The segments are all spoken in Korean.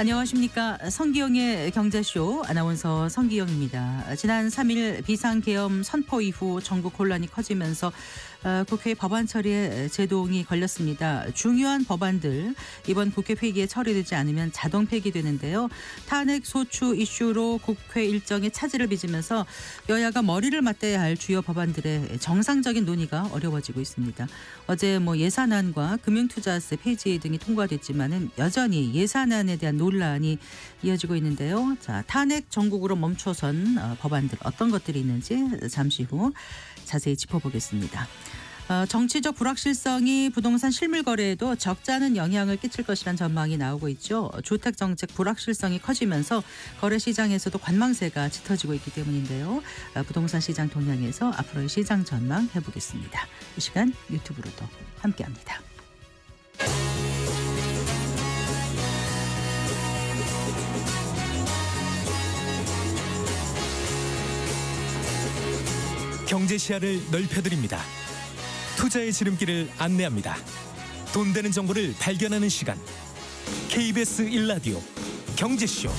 안녕하십니까. 성기영의 경제쇼 아나운서 성기영입니다. 지난 3일 비상계엄 선포 이후 전국 혼란이 커지면서 국회 법안 처리에 제동이 걸렸습니다. 중요한 법안들 이번 국회 회기에 처리되지 않으면 자동 폐기되는데요. 탄핵 소추 이슈로 국회 일정에 차질을 빚으면서 여야가 머리를 맞대야 할 주요 법안들의 정상적인 논의가 어려워지고 있습니다. 어제 예산안과 금융투자세 폐지 등이 통과됐지만은 여전히 예산안에 대한 논란이 이어지고 있는데요. 자, 탄핵 전국으로 멈춰선 법안들 어떤 것들이 있는지 잠시 후 자세히 짚어보겠습니다. 정치적 불확실성이 부동산 실물 거래에도 적지 않은 영향을 끼칠 것이란 전망이 나오고 있죠. 주택정책 불확실성이 커지면서 거래시장에서도 관망세가 짙어지고 있기 때문인데요. 부동산 시장 동향에서 앞으로의 시장 전망 해보겠습니다. 이 시간 유튜브로도 함께합니다. 경제 시야를 넓혀드립니다. 투자의 지름길을 안내합니다. 돈 되는 정보를 발견하는 시간. KBS 1라디오 경제쇼.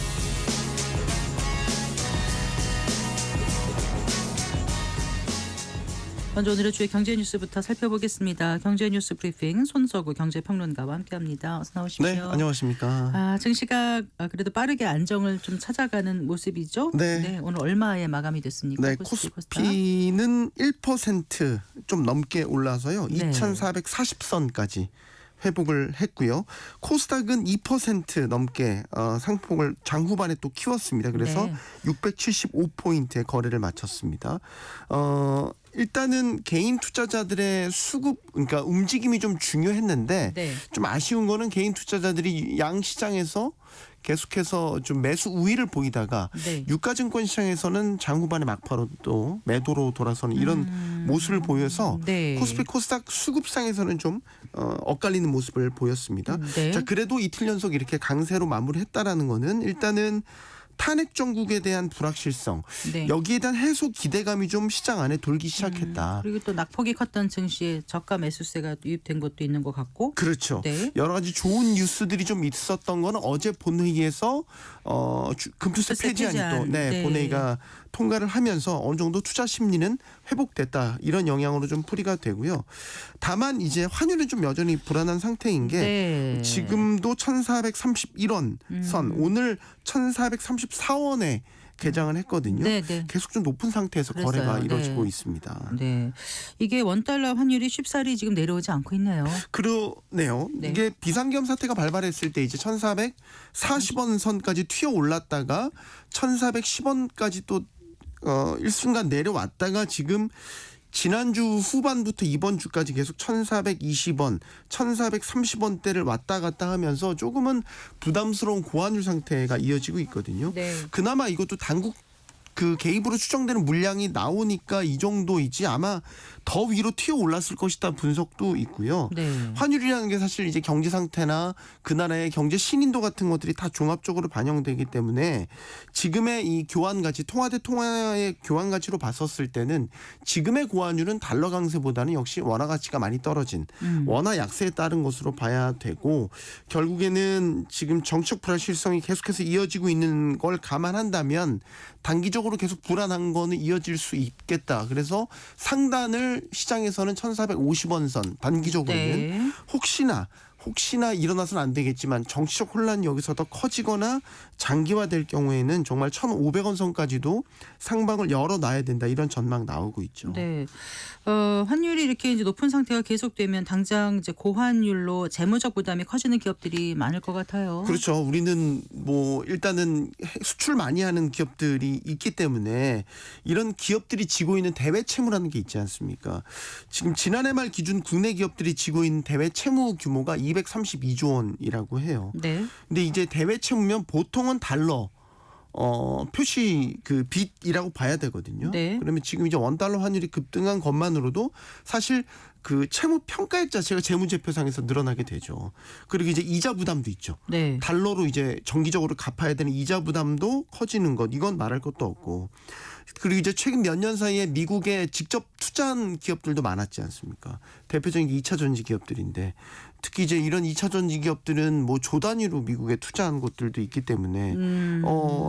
먼저 오늘의 주요 경제 뉴스부터 살펴보겠습니다. 경제 뉴스 브리핑 손석우 경제평론가와 함께합니다. 어서 나오십시오. 네, 안녕하십니까. 증시가 그래도 빠르게 안정을 좀 찾아가는 모습이죠. 네. 오늘 얼마에 마감이 됐습니까? 네, 코스피는 1% 좀 넘게 올라서요. 네. 2440선까지 회복을 했고요. 코스닥은 2% 넘게 상폭을 장후반에 또 키웠습니다. 그래서 네. 675포인트의 거래를 마쳤습니다. 일단은 개인 투자자들의 수급, 그러니까 움직임이 좀 중요했는데 네. 좀 아쉬운 거는 개인 투자자들이 양 시장에서 계속해서 좀 매수 우위를 보이다가 네. 유가증권 시장에서는 장후반에 막바로 또 매도로 돌아서는 이런 모습을 보여서 네. 코스피 코스닥 수급상에서는 좀 엇갈리는 모습을 보였습니다. 네. 자, 그래도 이틀 연속 이렇게 강세로 마무리했다라는 거는 일단은 탄핵 정국에 대한 불확실성, 네. 여기에 대한 해소 기대감이 좀 시장 안에 돌기 시작했다. 그리고 또 낙폭이 컸던 증시에 저가 매수세가 유입된 것도 있는 것 같고. 그렇죠. 네. 여러 가지 좋은 뉴스들이 좀 있었던 거는 어제 본회의에서 금투세 폐지안이 또 네. 본회의가 통과를 하면서 어느 정도 투자 심리는 회복됐다. 이런 영향으로 좀 풀이가 되고요. 다만 이제 환율은 좀 여전히 불안한 상태인 게 네. 지금도 1431원 선, 오늘 1434원에 개장을 했거든요. 네, 네. 계속 좀 높은 상태에서 그랬어요. 거래가 네. 이루어지고 있습니다. 네. 이게 원달러 환율이 쉽사리 지금 내려오지 않고 있네요. 그러네요. 네. 이게 비상계엄 사태가 발발했을 때 이제 1440원 선까지 튀어 올랐다가 1410원까지 또 일순간 내려왔다가 지금 지난주 후반부터 이번 주까지 계속 1420원, 1430원대를 왔다 갔다 하면서 조금은 부담스러운 고환율 상태가 이어지고 있거든요. 네. 그나마 이것도 당국 그 개입으로 추정되는 물량이 나오니까 이 정도이지 아마 더 위로 튀어 올랐을 것이다 분석도 있고요. 네. 환율이라는 게 사실 이제 경제 상태나 그 나라의 경제 신인도 같은 것들이 다 종합적으로 반영되기 때문에 지금의 이 교환 가치, 통화 대 통화의 교환 가치로 봤었을 때는 지금의 고환율은 달러 강세보다는 역시 원화 가치가 많이 떨어진 원화 약세에 따른 것으로 봐야 되고, 결국에는 지금 정치적 불확실성이 계속해서 이어지고 있는 걸 감안한다면 단기적으로 계속 불안한 거는 이어질 수 있겠다. 그래서 상단을 시장에서는 1450원 선 단기적으로는 네. 혹시나 일어나서는 안 되겠지만 정치적 혼란이 여기서 더 커지거나 장기화될 경우에는 정말 1,500원 선까지도 상방을 열어놔야 된다, 이런 전망 나오고 있죠. 네. 환율이 이렇게 이제 높은 상태가 계속되면 당장 이제 고환율로 재무적 부담이 커지는 기업들이 많을 것 같아요. 그렇죠. 우리는 일단은 수출 많이 하는 기업들이 있기 때문에 이런 기업들이 지고 있는 대외 채무라는 게 있지 않습니까? 지금 지난해 말 기준 국내 기업들이 지고 있는 대외 채무 규모가 232조 원이라고 해요. 네. 근데 이제 대외 채무면 보통은 달러 표시 그 빚이라고 봐야 되거든요. 네. 그러면 지금 이제 원달러 환율이 급등한 것만으로도 사실 그 채무 평가액 자체가 재무제표상에서 늘어나게 되죠. 그리고 이제 이자 부담도 있죠. 네. 달러로 이제 정기적으로 갚아야 되는 이자 부담도 커지는 것, 이건 말할 것도 없고. 그리고 이제 최근 몇 년 사이에 미국의 직접 투자한 기업들도 많았지 않습니까? 대표적인 게 2차 전지 기업들인데 특히 이제 이런 2차 전지 기업들은 뭐 조 단위로 미국에 투자한 곳들도 있기 때문에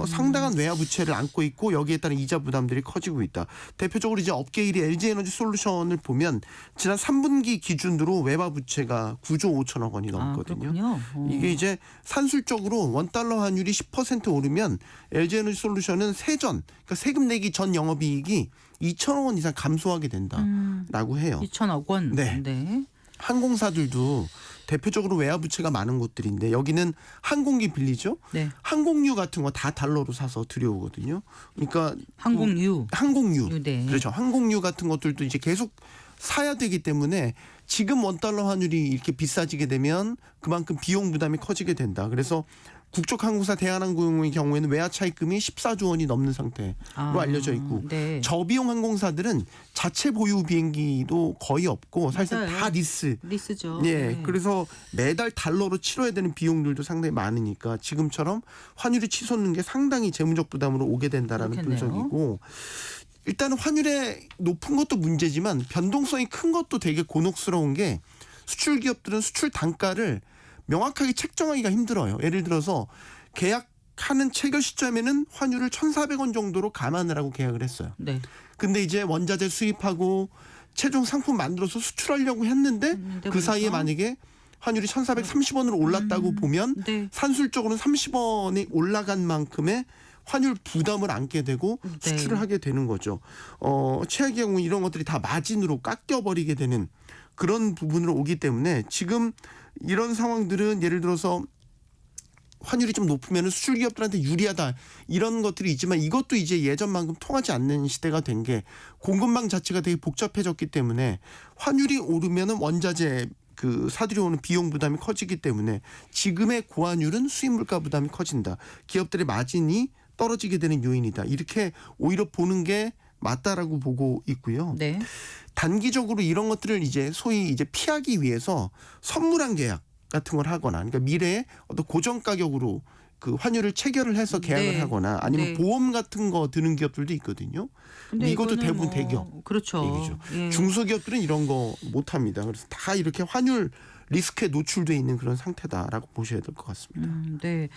상당한 외화 부채를 안고 있고 여기에 따른 이자 부담들이 커지고 있다. 대표적으로 이제 업계 1위 LG에너지 솔루션을 보면 지난 3분기 기준으로 외화 부채가 9조 5천억 원이 넘거든요. 이게 이제 산술적으로 원달러 환율이 10% 오르면 LG에너지 솔루션은 세전, 그러니까 세금 내기 전 영업이익이 2천억 원 이상 감소하게 된다라고 해요. 2천억 원. 네. 항공사들도 대표적으로 외화 부채가 많은 곳들인데 여기는 항공기 빌리죠. 네. 항공유 같은 거 다 달러로 사서 들여오거든요. 그러니까 항공유. 네. 그렇죠. 항공유 같은 것들도 이제 계속 사야 되기 때문에 지금 원달러 환율이 이렇게 비싸지게 되면 그만큼 비용 부담이 커지게 된다. 그래서 국적항공사 대한항공의 경우에는 외화 차입금이 14조 원이 넘는 상태로 알려져 있고 네. 저비용 항공사들은 자체 보유 비행기도 거의 없고 사실상 맞아요. 다 리스죠. 예, 네. 그래서 매달 달러로 치러야 되는 비용들도 상당히 많으니까 지금처럼 환율이 치솟는 게 상당히 재무적 부담으로 오게 된다라는 그렇겠네요. 분석이고 일단은 환율의 높은 것도 문제지만 변동성이 큰 것도 되게 곤혹스러운 게 수출 기업들은 수출 단가를 명확하게 책정하기가 힘들어요. 예를 들어서 계약하는 체결 시점에는 환율을 1,400원 정도로 감안을 하고 계약을 했어요. 네. 근데 이제 원자재 수입하고 최종 상품 만들어서 수출하려고 했는데 그 사이에 만약에 환율이 1,430원으로 올랐다고 보면 네. 산술적으로는 30원이 올라간 만큼의 환율 부담을 안게 되고 수출을 하게 되는 거죠. 최악의 경우 이런 것들이 다 마진으로 깎여버리게 되는 그런 부분으로 오기 때문에 지금 이런 상황들은 예를 들어서 환율이 좀 높으면 수출 기업들한테 유리하다 이런 것들이 있지만 이것도 이제 예전만큼 통하지 않는 시대가 된 게 공급망 자체가 되게 복잡해졌기 때문에 환율이 오르면은 원자재 그 사들여오는 비용 부담이 커지기 때문에 지금의 고환율은 수입 물가 부담이 커진다. 기업들의 마진이 떨어지게 되는 요인이다. 이렇게 오히려 보는 게 맞다라고 보고 있고요. 네. 단기적으로 이런 것들을 이제 소위 이제 피하기 위해서 선물한 계약 같은 걸 하거나 그러니까 미래에 어떤 고정 가격으로 그 환율을 체결을 해서 계약을 네. 하거나 아니면 네. 보험 같은 거 드는 기업들도 있거든요. 근데 이것도 이거는 대부분 대기업 그렇죠. 얘기죠. 예. 중소기업들은 이런 거 못 합니다. 그래서 다 이렇게 환율 리스크에 노출돼 있는 그런 상태다라고 보셔야 될 것 같습니다. 네.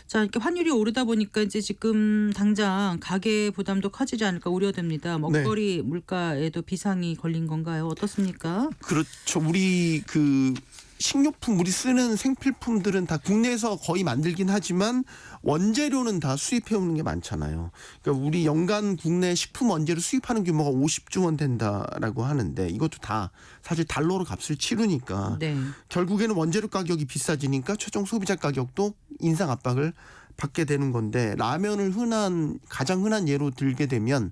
자, 이렇게 환율이 오르다 보니까 이제 지금 당장 가계 부담도 커지지 않을까 우려됩니다. 먹거리 물가에도 비상이 걸린 건가요? 어떻습니까? 그렇죠. 우리 그 식료품 우리 쓰는 생필품들은 다 국내에서 거의 만들긴 하지만 원재료는 다 수입해 오는 게 많잖아요. 그러니까 우리 연간 국내 식품 원재료 수입하는 규모가 50조 원 된다라고 하는데 이것도 다 사실 달러로 값을 치르니까 네. 결국에는 원재료 가격이 비싸지니까 최종 소비자 가격도 인상 압박을 받게 되는 건데 라면을 가장 흔한 예로 들게 되면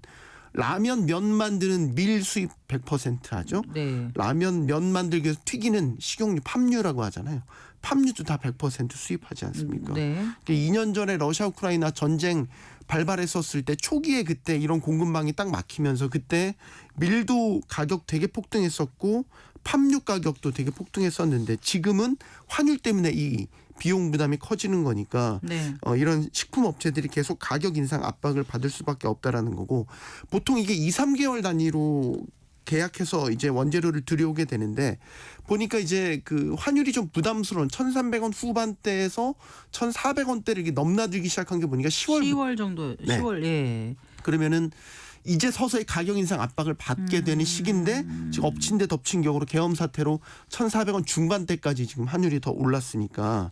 라면 면 만드는 밀 수입 100% 하죠. 네. 라면 면 만들기 위해서 튀기는 식용유 팜유라고 하잖아요. 팜유도 다 100% 수입하지 않습니까? 네. 2년 전에 러시아 우크라이나 전쟁 발발했었을 때 초기에 그때 이런 공급망이 딱 막히면서 그때 밀도 가격 되게 폭등했었고 팜유 가격도 되게 폭등했었는데 지금은 환율 때문에 이 비용 부담이 커지는 거니까 네. 이런 식품 업체들이 계속 가격 인상 압박을 받을 수밖에 없다라는 거고 보통 이게 2, 3개월 단위로 계약해서 이제 원재료를 들여오게 되는데 보니까 이제 그 환율이 좀 부담스러운 1,300원 후반대에서 1,400원대를 이렇게 넘나들기 시작한 게 보니까 10월 정도. 네. 10월. 예. 그러면은 이제 서서히 가격 인상 압박을 받게 되는 시기인데 지금 엎친 데 덮친 격으로 계엄 사태로 1,400원 중반대까지 지금 환율이 더 올랐으니까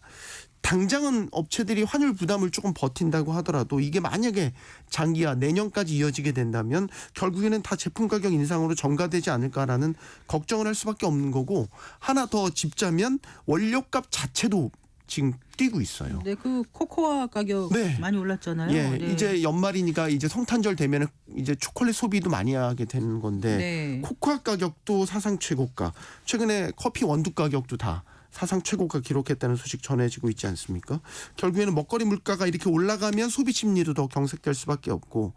당장은 업체들이 환율 부담을 조금 버틴다고 하더라도 이게 만약에 장기화 내년까지 이어지게 된다면 결국에는 다 제품 가격 인상으로 전가되지 않을까라는 걱정을 할 수밖에 없는 거고 하나 더 짚자면 원료값 자체도 지금 뛰고 있어요. 네, 그 코코아 가격 네. 많이 올랐잖아요. 예, 네. 이제 연말이니까 이제 성탄절 되면은 이제 초콜릿 소비도 많이 하게 되는 건데 네. 코코아 가격도 사상 최고가. 최근에 커피 원두 가격도 다 사상 최고가 기록했다는 소식 전해지고 있지 않습니까? 결국에는 먹거리 물가가 이렇게 올라가면 소비 심리도 더 경색될 수밖에 없고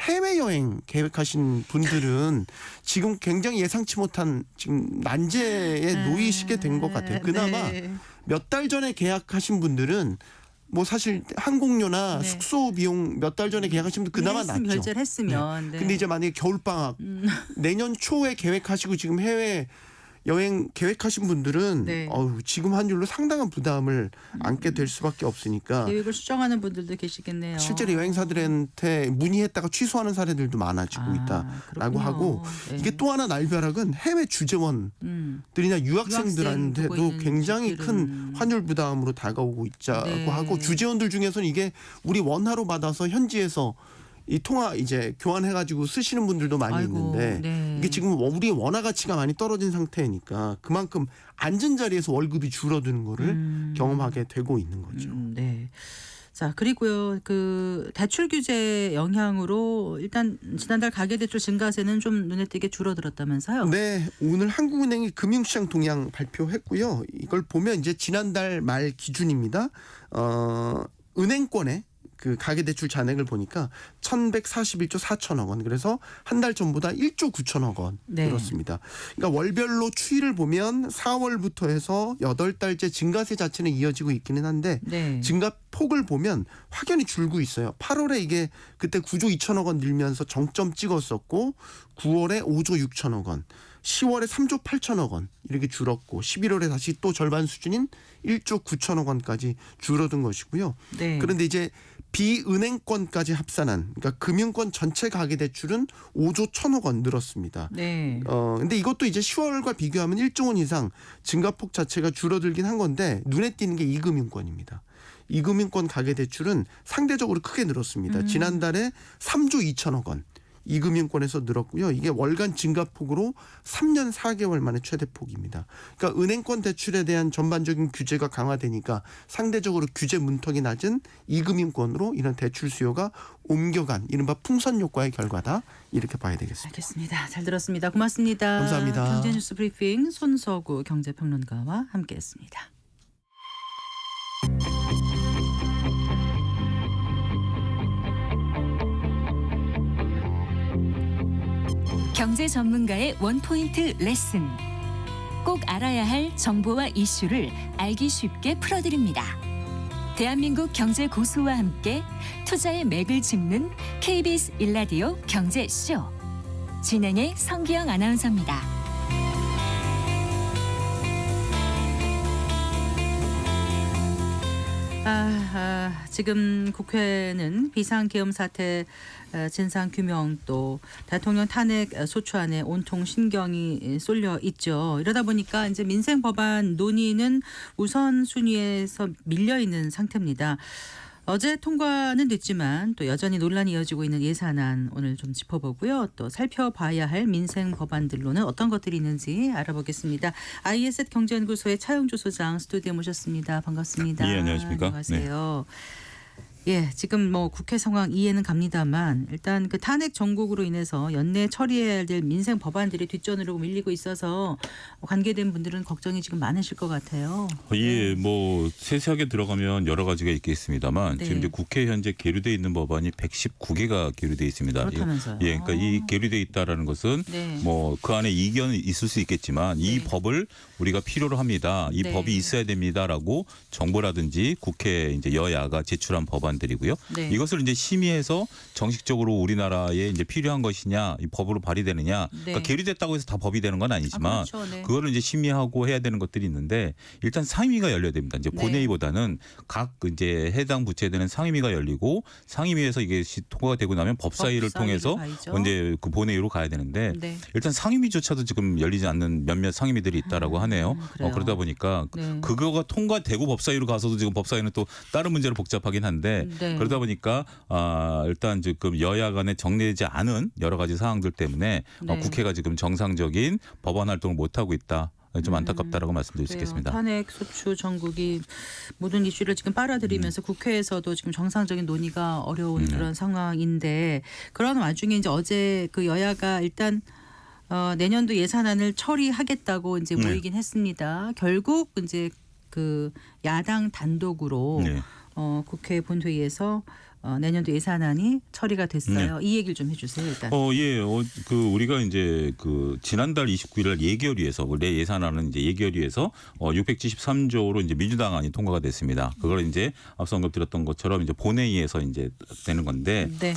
해외여행 계획하신 분들은 지금 굉장히 예상치 못한 지금 난제에 놓이시게 된 것 같아요. 그나마 네. 몇 달 전에 계약하신 분들은 뭐 사실 항공료나 네. 숙소 비용 몇 달 전에 계약하시면 그나마 낫죠. 결제를 했으면. 네. 근데 이제 만약에 겨울방학 내년 초에 계획하시고 지금 해외 여행 계획하신 분들은 네. 지금 환율로 상당한 부담을 안게 될 수밖에 없으니까 계획을 수정하는 분들도 계시겠네요. 실제로 여행사들한테 문의했다가 취소하는 사례들도 많아지고 있다라고 그렇군요. 하고 네. 이게 또 하나 날벼락은 해외 주재원들이나 유학생들한테도 보고 있는 굉장히 큰 집들은. 환율 부담으로 다가오고 있자고 네. 하고 주재원들 중에서는 이게 우리 원화로 받아서 현지에서 이 통화 이제 교환해가지고 쓰시는 분들도 많이 아이고, 있는데 네. 이게 지금 우리 원화 가치가 많이 떨어진 상태니까 그만큼 앉은 자리에서 월급이 줄어드는 거를 경험하게 되고 있는 거죠. 네. 자, 그리고요. 그 대출 규제 영향으로 일단 지난달 가계대출 증가세는 좀 눈에 띄게 줄어들었다면서요? 네, 오늘 한국은행이 금융시장 동향 발표했고요. 이걸 보면 이제 지난달 말 기준입니다. 은행권의 그 가계대출 잔액을 보니까 1,141조 4천억 원. 그래서 한 달 전보다 1조 9천억 원 네. 늘었습니다. 그러니까 월별로 추이를 보면 4월부터 해서 8달째 증가세 자체는 이어지고 있기는 한데 네. 증가폭을 보면 확연히 줄고 있어요. 8월에 이게 그때 9조 2천억 원 늘면서 정점 찍었었고 9월에 5조 6천억 원. 10월에 3조 8천억 원 이렇게 줄었고 11월에 다시 또 절반 수준인 1조 9천억 원까지 줄어든 것이고요. 네. 그런데 이제 비은행권까지 합산한 그러니까 금융권 전체 가계대출은 5조 1천억 원 늘었습니다. 네. 근데 이것도 이제 10월과 비교하면 1조 원 이상 증가폭 자체가 줄어들긴 한 건데 눈에 띄는 게 이금융권입니다. 이금융권 가계대출은 상대적으로 크게 늘었습니다. 지난달에 3조 2천억 원. 이금융권에서 늘었고요. 이게 월간 증가폭으로 3년 4개월 만에 최대폭입니다. 그러니까 은행권 대출에 대한 전반적인 규제가 강화되니까 상대적으로 규제 문턱이 낮은 이금융권으로 이런 대출 수요가 옮겨간 이른바 풍선 효과의 결과다. 이렇게 봐야 되겠습니다. 알겠습니다. 잘 들었습니다. 고맙습니다. 감사합니다. 경제뉴스 브리핑 손서구 경제평론가와 함께했습니다. 경제 전문가의 원포인트 레슨. 꼭 알아야 할 정보와 이슈를 알기 쉽게 풀어드립니다. 대한민국 경제 고수와 함께 투자의 맥을 짚는 KBS 1라디오 경제쇼. 진행의 성기영 아나운서입니다. 지금 국회는 비상계엄 사태 진상 규명 또 대통령 탄핵 소추안에 온통 신경이 쏠려 있죠. 이러다 보니까 이제 민생 법안 논의는 우선순위에서 밀려 있는 상태입니다. 어제 통과는 됐지만 또 여전히 논란이 이어지고 있는 예산안 오늘 좀 짚어보고요. 또 살펴봐야 할 민생 법안들로는 어떤 것들이 있는지 알아보겠습니다. ISET 경제연구소의 차영주 소장 스튜디오에 모셨습니다. 반갑습니다. 예, 안녕하십니까? 안녕하세요. 예, 지금 뭐 국회 상황 이해는 갑니다만 일단 그 탄핵 정국으로 인해서 연내 처리해야 될 민생 법안들이 뒷전으로 밀리고 있어서 관계된 분들은 걱정이 지금 많으실 것 같아요. 예, 뭐 세세하게 들어가면 여러 가지가 있겠습니다만 네. 지금 이제 국회 현재 계류돼 있는 법안이 119개가 계류돼 있습니다. 그렇다면서요. 예, 그러니까 이 계류돼 있다라는 것은 네. 뭐 그 안에 이견이 있을 수 있겠지만 이 네. 법을 우리가 필요로 합니다. 이 네. 법이 있어야 됩니다라고 정부라든지 국회 이제 여야가 제출한 법안들이고요. 네. 이것을 이제 심의해서 정식적으로 우리나라에 이제 필요한 것이냐, 이 법으로 발의되느냐. 네. 그러니까 계류됐다고 해서 다 법이 되는 건 아니지만 그렇죠. 네. 그거를 이제 심의하고 해야 되는 것들이 있는데 일단 상임위가 열려야 됩니다. 이제 네. 본회의보다는 각 이제 해당 부처에 되는 상임위가 열리고 상임위에서 이게 통과가 되고 나면 법사위를 통해서 가야죠. 이제 그 본회의로 가야 되는데 네. 일단 상임위조차도 지금 열리지 않는 몇몇 상임위들이 있다라고 하네요. 그래요. 그러다 보니까 네. 그거가 통과되고 법사위로 가서도 지금 법사위는 또 다른 문제로 복잡하긴 한데 네. 그러다 보니까 일단 지금 여야 간에 정리되지 않은 여러 가지 사항들 때문에 네. 국회가 지금 정상적인 법안 활동을 못 하고 있다. 좀 안타깝다라고 말씀드릴 수 그래요. 있겠습니다. 탄핵 소추 전국이 모든 이슈를 지금 빨아들이면서 국회에서도 지금 정상적인 논의가 어려운 그런 상황인데 그런 와중에 이제 어제 그 여야가 일단 내년도 예산안을 처리하겠다고 이제 네. 모이긴 했습니다. 결국 이제 그 야당 단독으로 네. 국회 본회의에서 내년도 예산안이 처리가 됐어요. 이 얘기를 좀 해주세요. 일단. 예. 우리가 이제 지난달 29일 예결위에서 내 예산안은 이제 예결위에서 673조로 이제 민주당안이 통과가 됐습니다. 그걸 이제 앞서 언급드렸던 것처럼 이제 본회의에서 이제 되는 건데, 네.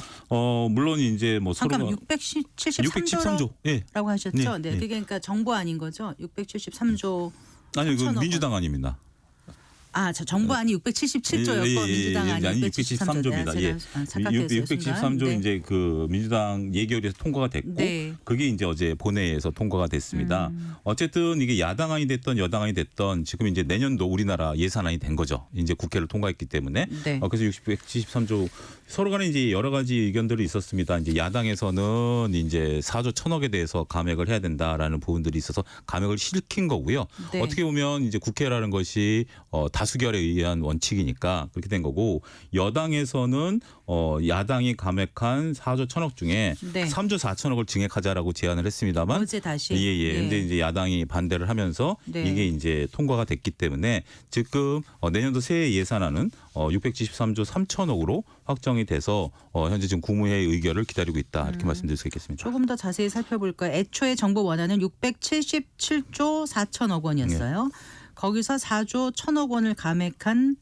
물론 이제 뭐 서로가 잠깐 673조라고 예. 하셨죠? 네, 네, 네. 그게 그러니까 정부 아닌 거죠? 673조. 아니, 그 3천억 민주당안입니다. 저 정부안이 677조였고 민주당안이 673조입니다. 예. 착각했어요. 673조 네. 이제 민주당 예결위에서 통과가 됐고, 네. 그게 이제 어제 본회의에서 통과가 됐습니다. 어쨌든 이게 야당안이 됐던 여당안이 됐던 지금 이제 내년도 우리나라 예산안이 된 거죠. 이제 국회를 통과했기 때문에. 네. 그래서 673조 서로 간에 이제 여러 가지 의견들이 있었습니다. 이제 야당에서는 이제 4조 1,000억에 대해서 감액을 해야 된다라는 부분들이 있어서 감액을 시킨 거고요. 네. 어떻게 보면 이제 국회라는 것이 다수결에 의한 원칙이니까 그렇게 된 거고, 여당에서는 야당이 감액한 4조 1,000억 중에 네. 3조 4천억을 증액하자라고 제안을 했습니다만, 어제 다시. 예. 근데 이제 야당이 반대를 하면서 네. 이게 이제 통과가 됐기 때문에 지금 내년도 새해 예산안은 673조 3천억으로 확정이 돼서 현재 지금 국무회의 의결을 기다리고 있다, 이렇게 말씀드릴 수 있겠습니다. 조금 더 자세히 살펴볼까요? 애초에 정부 원안은 677조 4천억 원이었어요. 거기서 4조 1,000억 원을 감액한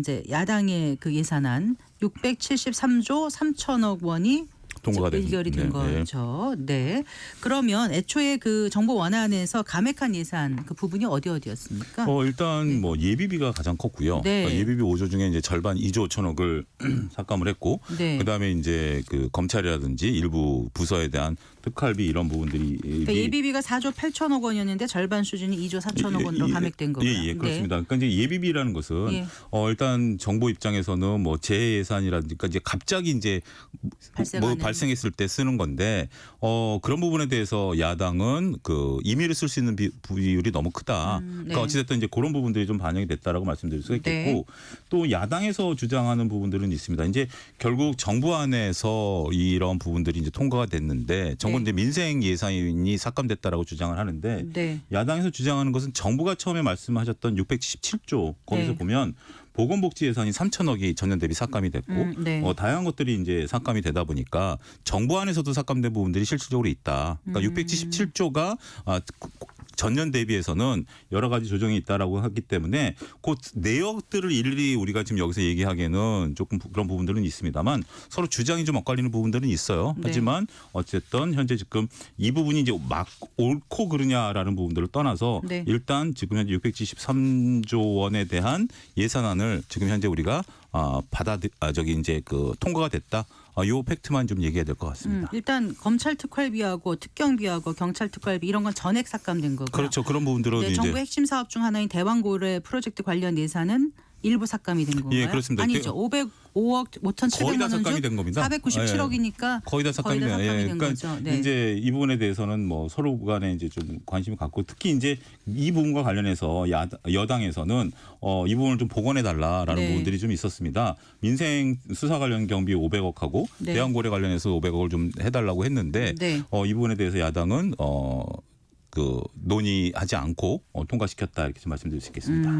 이제 야당의 그 예산안 673조 3천억 원이 통과가 된 의결이 된 네, 거죠. 네. 그러면 애초에 그 정부 원안에서 감액한 예산 그 부분이 어디였습니까? 일단 뭐 예비비가 가장 컸고요. 네. 그러니까 예비비 5조 중에 이제 절반 2조 5천억을 삭감을 했고, 네. 그다음에 이제 검찰이라든지 일부 부서에 대한 특활비 이런 부분들이 그러니까 예비비가 4조 8천억 원이었는데 절반 수준이 2조 4천억 원으로 감액된 거고요. 예, 그렇습니다. 그러니까 이제 예비비라는 것은 예. 일단 정부 입장에서는 뭐 재예산이라든지 이제 갑자기 이제 발생하는. 발생했을 때 쓰는 건데, 그런 부분에 대해서 야당은 임의로 쓸 수 있는 비율이 너무 크다. 네. 그러니까 어찌됐든 이제 그런 부분들이 좀 반영이 됐다라고 말씀드릴 수가 있겠고, 네. 또 야당에서 주장하는 부분들은 있습니다. 이제 결국 정부 안에서 이런 부분들이 이제 통과가 됐는데, 정부는 네. 이제 민생 예산이 삭감됐다라고 주장을 하는데, 네. 야당에서 주장하는 것은 정부가 처음에 말씀하셨던 677조 거기서 네. 보면 보건복지 예산이 3천억이 전년 대비 삭감이 됐고, 네. 다양한 것들이 이제 삭감이 되다 보니까 정부 안에서도 삭감된 부분들이 실질적으로 있다. 그러니까 677조가 전년 대비해서는 여러 가지 조정이 있다라고 하기 때문에 그 내역들을 일일이 우리가 지금 여기서 얘기하기에는 조금 그런 부분들은 있습니다만, 서로 주장이 좀 엇갈리는 부분들은 있어요. 네. 하지만 어쨌든 현재 지금 이 부분이 이제 옳고 그르냐라는 부분들을 떠나서 네. 일단 지금 현재 673조 원에 대한 예산안을 지금 현재 우리가 이제 통과가 됐다. 요 팩트만 좀 얘기해야 될 것 같습니다. 일단 검찰 특활비하고 특경비하고 경찰 특활비 이런 건 전액 삭감된 거고요. 그렇죠. 그런 부분들은 네, 이제 정부 핵심 사업 중 하나인 대왕고래 프로젝트 관련 예산은 일부 삭감이 된 건가요? 예, 그렇습니다. 아니죠. 505억 5,700만 거의 다 원 삭감이 중 된 겁니다. 497억이니까 거의 다 삭감이 된 된 그러니까 거죠. 네. 이제 이 부분에 대해서는 뭐 서로 간에 이제 좀 관심을 갖고, 특히 이제 이 부분과 관련해서 여당에서는 이 부분을 좀 복원해 달라라는 네. 부분들이 좀 있었습니다. 민생 수사 관련 경비 500억하고 네. 대왕고래 관련해서 500억을 좀 해달라고 했는데, 네. 이 부분에 대해서 야당은 논의하지 않고 통과시켰다, 이렇게 좀 말씀드릴 수 있겠습니다.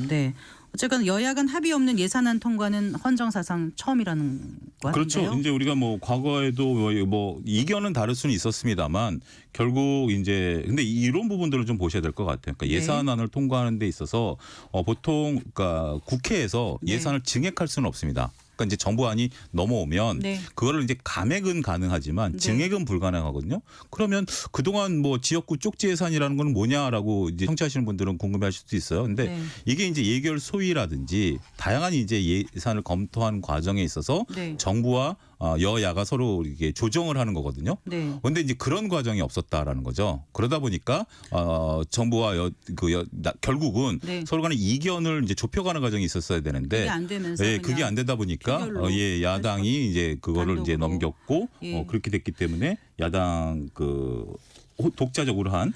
네. 어쨌건 여야 간 합의 없는 예산안 통과는 헌정사상 처음이라는 거 그렇죠. 아닌가요? 이제 우리가 뭐 과거에도 뭐 이견은 다를 수는 있었습니다만, 결국 이제 근데 이런 부분들을 좀 보셔야 될 것 같아요. 그러니까 네. 예산안을 통과하는 데 있어서 보통 그러니까 국회에서 네. 예산을 증액할 수는 없습니다. 그러니까 이제 정부안이 넘어오면 네. 그거를 이제 감액은 가능하지만 네. 증액은 불가능하거든요. 그러면 그동안 뭐 지역구 쪽지 예산이라는 건 뭐냐라고 이제 청취하시는 분들은 궁금해하실 수도 있어요. 근데 네. 이게 이제 예결 소위라든지 다양한 이제 예산을 검토한 과정에 있어서 네. 정부와 여야가 서로 이게 조정을 하는 거거든요. 네. 그런데 이제 그런 과정이 없었다라는 거죠. 그러다 보니까 정부와 결국은 네. 서로 간의 이견을 이제 좁혀가는 과정이 있었어야 되는데, 그게 안 되면서 예, 그게 안 되다 보니까 해결로 야당이 이제 그거를 이제 단독으로. 넘겼고 예. 그렇게 됐기 때문에 야당 독자적으로 한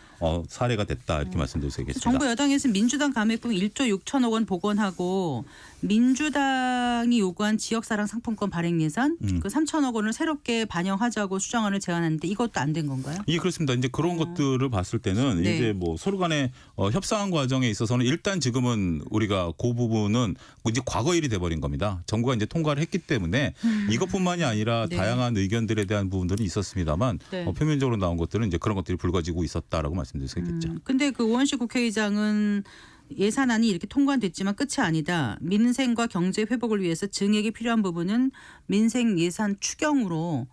사례가 됐다 이렇게 말씀드릴 수 있겠습니다. 정부 여당에서는 민주당 감액금 1조 6천억 원 복원하고 민주당이 요구한 지역사랑 상품권 발행 예산 그 3천억 원을 새롭게 반영하자고 수정안을 제안했는데 이것도 안 된 건가요? 예, 그렇습니다. 이제 그런 것들을 봤을 때는 네. 이제 뭐 서로 간에 협상 과정에 있어서는 일단 지금은 우리가 그 부분은 이제 과거 일이 돼버린 겁니다. 정부가 이제 통과를 했기 때문에 이것뿐만이 아니라 네. 다양한 의견들에 대한 부분들이 있었습니다만 네. 표면적으로 나온 것들은 이제 그런 것들이 불거지고 있었다라고 말씀드릴 수 있겠죠. 근데 그 우원식 국회의장은 예산안이 이렇게 통과됐지만 끝이 아니다. 민생과 경제 회복을 위해서 증액이 필요한 부분은 민생 예산 추경으로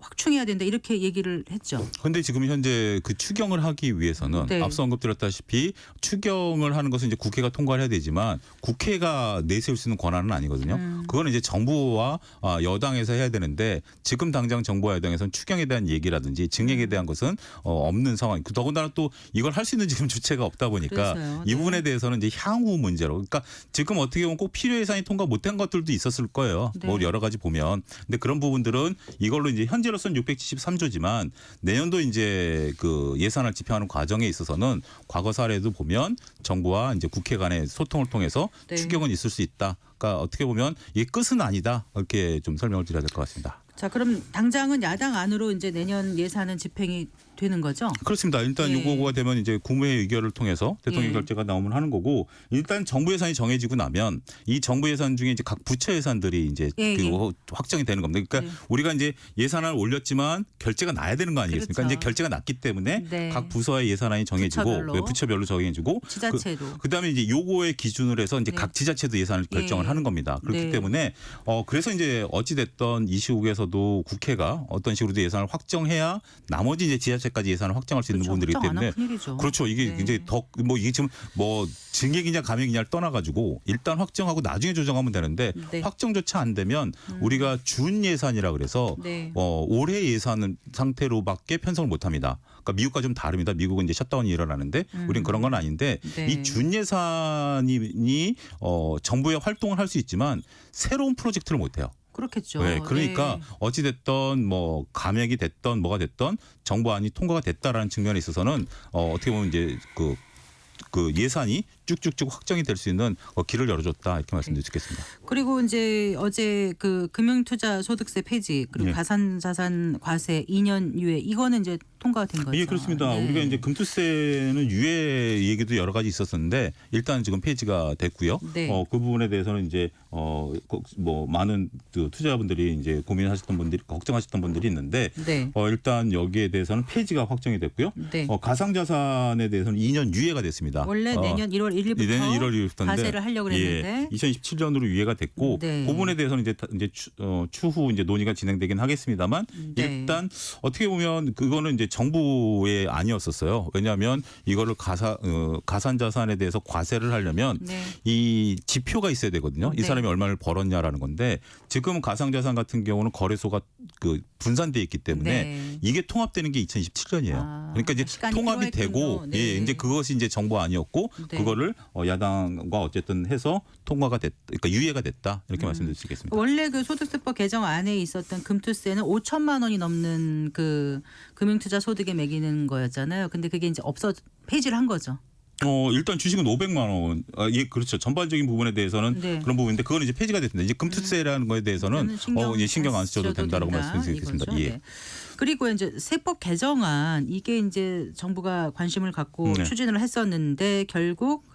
확충해야 된다 이렇게 얘기를 했죠. 그런데 지금 현재 그 추경을 하기 위해서는 네. 앞서 언급드렸다시피 추경을 하는 것은 이제 국회가 통과를 해야 되지만 국회가 내세울 수 있는 권한은 아니거든요. 그거는 이제 정부와 여당에서 해야 되는데 지금 당장 정부와 여당에서는 추경에 대한 얘기라든지 증액에 대한 것은 없는 상황. 더군다나 또 이걸 할 수 있는 지금 주체가 없다 보니까 그래서요. 이 네. 부분에 대해서는 이제 향후 문제로. 그러니까 지금 어떻게 보면 꼭 필요 예산이 통과 못한 것들도 있었을 거예요. 네. 뭐 여러 가지 보면. 근데 그런 부분들은 이걸로 이제 현재로서는 673조지만 내년도 이제 그 예산을 집행하는 과정에 있어서는 과거 사례도 보면 정부와 이제 국회 간의 소통을 통해서 네. 추경은 있을 수 있다. 그러니까 어떻게 보면 이게 끝은 아니다. 이렇게 좀 설명을 드려야 될 것 같습니다. 자, 그럼 당장은 야당 안으로 이제 내년 예산은 집행이 되는 거죠? 그렇습니다. 일단 예. 요거가 되면 이제 국무회의 의결을 통해서 대통령 예. 결재가 나오면 하는 거고 일단 정부 예산이 정해지고 나면 이 정부 예산 중에 이제 각 부처 예산들이 이제 예, 예. 확정이 되는 겁니다. 그러니까 네. 우리가 이제 예산을 올렸지만 결재가 나야 되는 거 아니겠습니까? 그렇죠. 이제 결재가 났기 때문에 네. 각 부서의 예산안이 정해지고 부처별로. 부처별로 정해지고 지자체도. 그다음에 이제 요거에 기준을 해서 이제 네. 각 지자체도 예산을 결정을 예. 하는 겁니다. 그렇기 네. 때문에 그래서 이제 어찌 됐던 이 시국에서도 국회가 어떤 식으로든 예산을 확정해야 나머지 이제 지자체까지 예산을 확정할 수 있는 그렇죠. 부분들이기 확정 안 때문에 하면 큰일이죠. 그렇죠. 이게 네. 굉장히 더 뭐 이게 지금 뭐 증액이냐 감액이냐를 떠나가지고 일단 확정하고 나중에 조정하면 되는데 네. 확정조차 안 되면 우리가 준 예산이라 그래서 네. 올해 예산 상태로밖에 편성을 못합니다. 그러니까 미국과 좀 다릅니다. 미국은 이제 셧다운이 일어나는데 우리는 그런 건 아닌데 네. 이 준 예산이 정부의 활동을 할 수 있지만 새로운 프로젝트를 못 해요. 그렇겠죠. 네, 그러니까 네. 어찌 됐던 뭐 감액이 됐던 뭐가 됐던 정부안이 통과가 됐다라는 측면에 있어서는 어떻게 보면 이제 그 예산이 쭉쭉쭉 확정이 될 수 있는 길을 열어줬다 이렇게 말씀드릴 수 있겠습니다. 그리고 이제 어제 그 금융투자 소득세 폐지 그리고 예. 가산자산 과세 2년 유예 이거는 이제 통과가 된 거죠. 예, 그렇습니다. 네. 우리가 이제 금투세는 유예 얘기도 여러 가지 있었었는데 일단 지금 폐지가 됐고요. 네. 그 부분에 대해서는 이제 뭐 많은 그 투자자분들이 이제 고민하셨던 분들이 걱정하셨던 분들이 있는데 네. 일단 여기에 대해서는 폐지가 확정이 됐고요. 네. 가상자산에 대해서는 2년 유예가 됐습니다. 원래 내년 1월 1일부터 내년 1월 1일부터인데 과세를 하려고 했는데 2017년으로 유예가 됐고 네. 그 부분에 대해서는 이제 추후 이제 논의가 진행되긴 하겠습니다만 네. 일단 어떻게 보면 그거는 이제 정부의 아니었었어요. 왜냐하면 이거를 가산자산에 대해서 과세를 하려면 네. 이 지표가 있어야 되거든요. 이 네. 사람이 얼마를 벌었냐라는 건데 지금 가상자산 같은 경우는 거래소가 그 분산돼 있기 때문에 네. 이게 통합되는 게 2017년이에요. 아, 그러니까 이제 시간이 통합이 필요했군요. 되고 네. 예, 이제 그것이 이제 정부 아니었고 네. 그거를 야당과 어쨌든 해서 통과가 됐, 그러니까 유예가 됐다 이렇게 말씀드릴 수 있겠습니다. 원래 그 소득세법 개정 안에 있었던 금투세는 5천만 원이 넘는 그 금융투자 소득에 매기는 거였잖아요. 근데 그게 이제 폐지를 한 거죠. 일단 주식은 500만 원. 예, 그렇죠. 전반적인 부분에 대해서는 네. 그런 부분인데 그거는 이제 폐지가 됐습니다. 이제 금투세라는 거에 대해서는 이제 신경 안 쓰셔도 된다라고 말씀드리겠습니다. 이거죠. 예. 네. 그리고 이제 세법 개정안 이게 이제 정부가 관심을 갖고 네. 추진을 했었는데 결국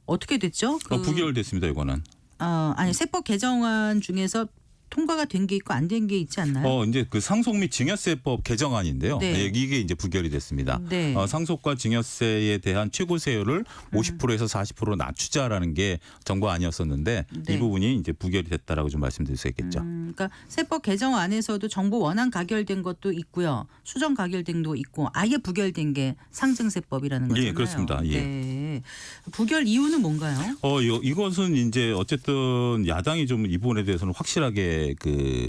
어떻게 됐죠? 부결됐습니다. 이거는. 아니 세법 개정안 중에서 통과가 된 게 있고 안 된 게 있지 않나요? 이제 그 상속 및 증여세법 개정안인데요. 네. 이게 이제 부결이 됐습니다. 네. 상속과 증여세에 대한 최고세율을 50%에서 40%로 낮추자라는 게 정부 아니었었는데 네. 이 부분이 이제 부결이 됐다라고 좀 말씀드릴 수 있겠죠. 그러니까 세법 개정안에서도 정부 원안 가결된 것도 있고요, 수정 가결된 것도 있고 아예 부결된 게 상증세법이라는 거잖아요. 예, 그렇습니다. 예. 네. 부결 이유는 뭔가요? 이것은 이제 어쨌든 야당이 좀 이 부분에 대해서는 확실하게 그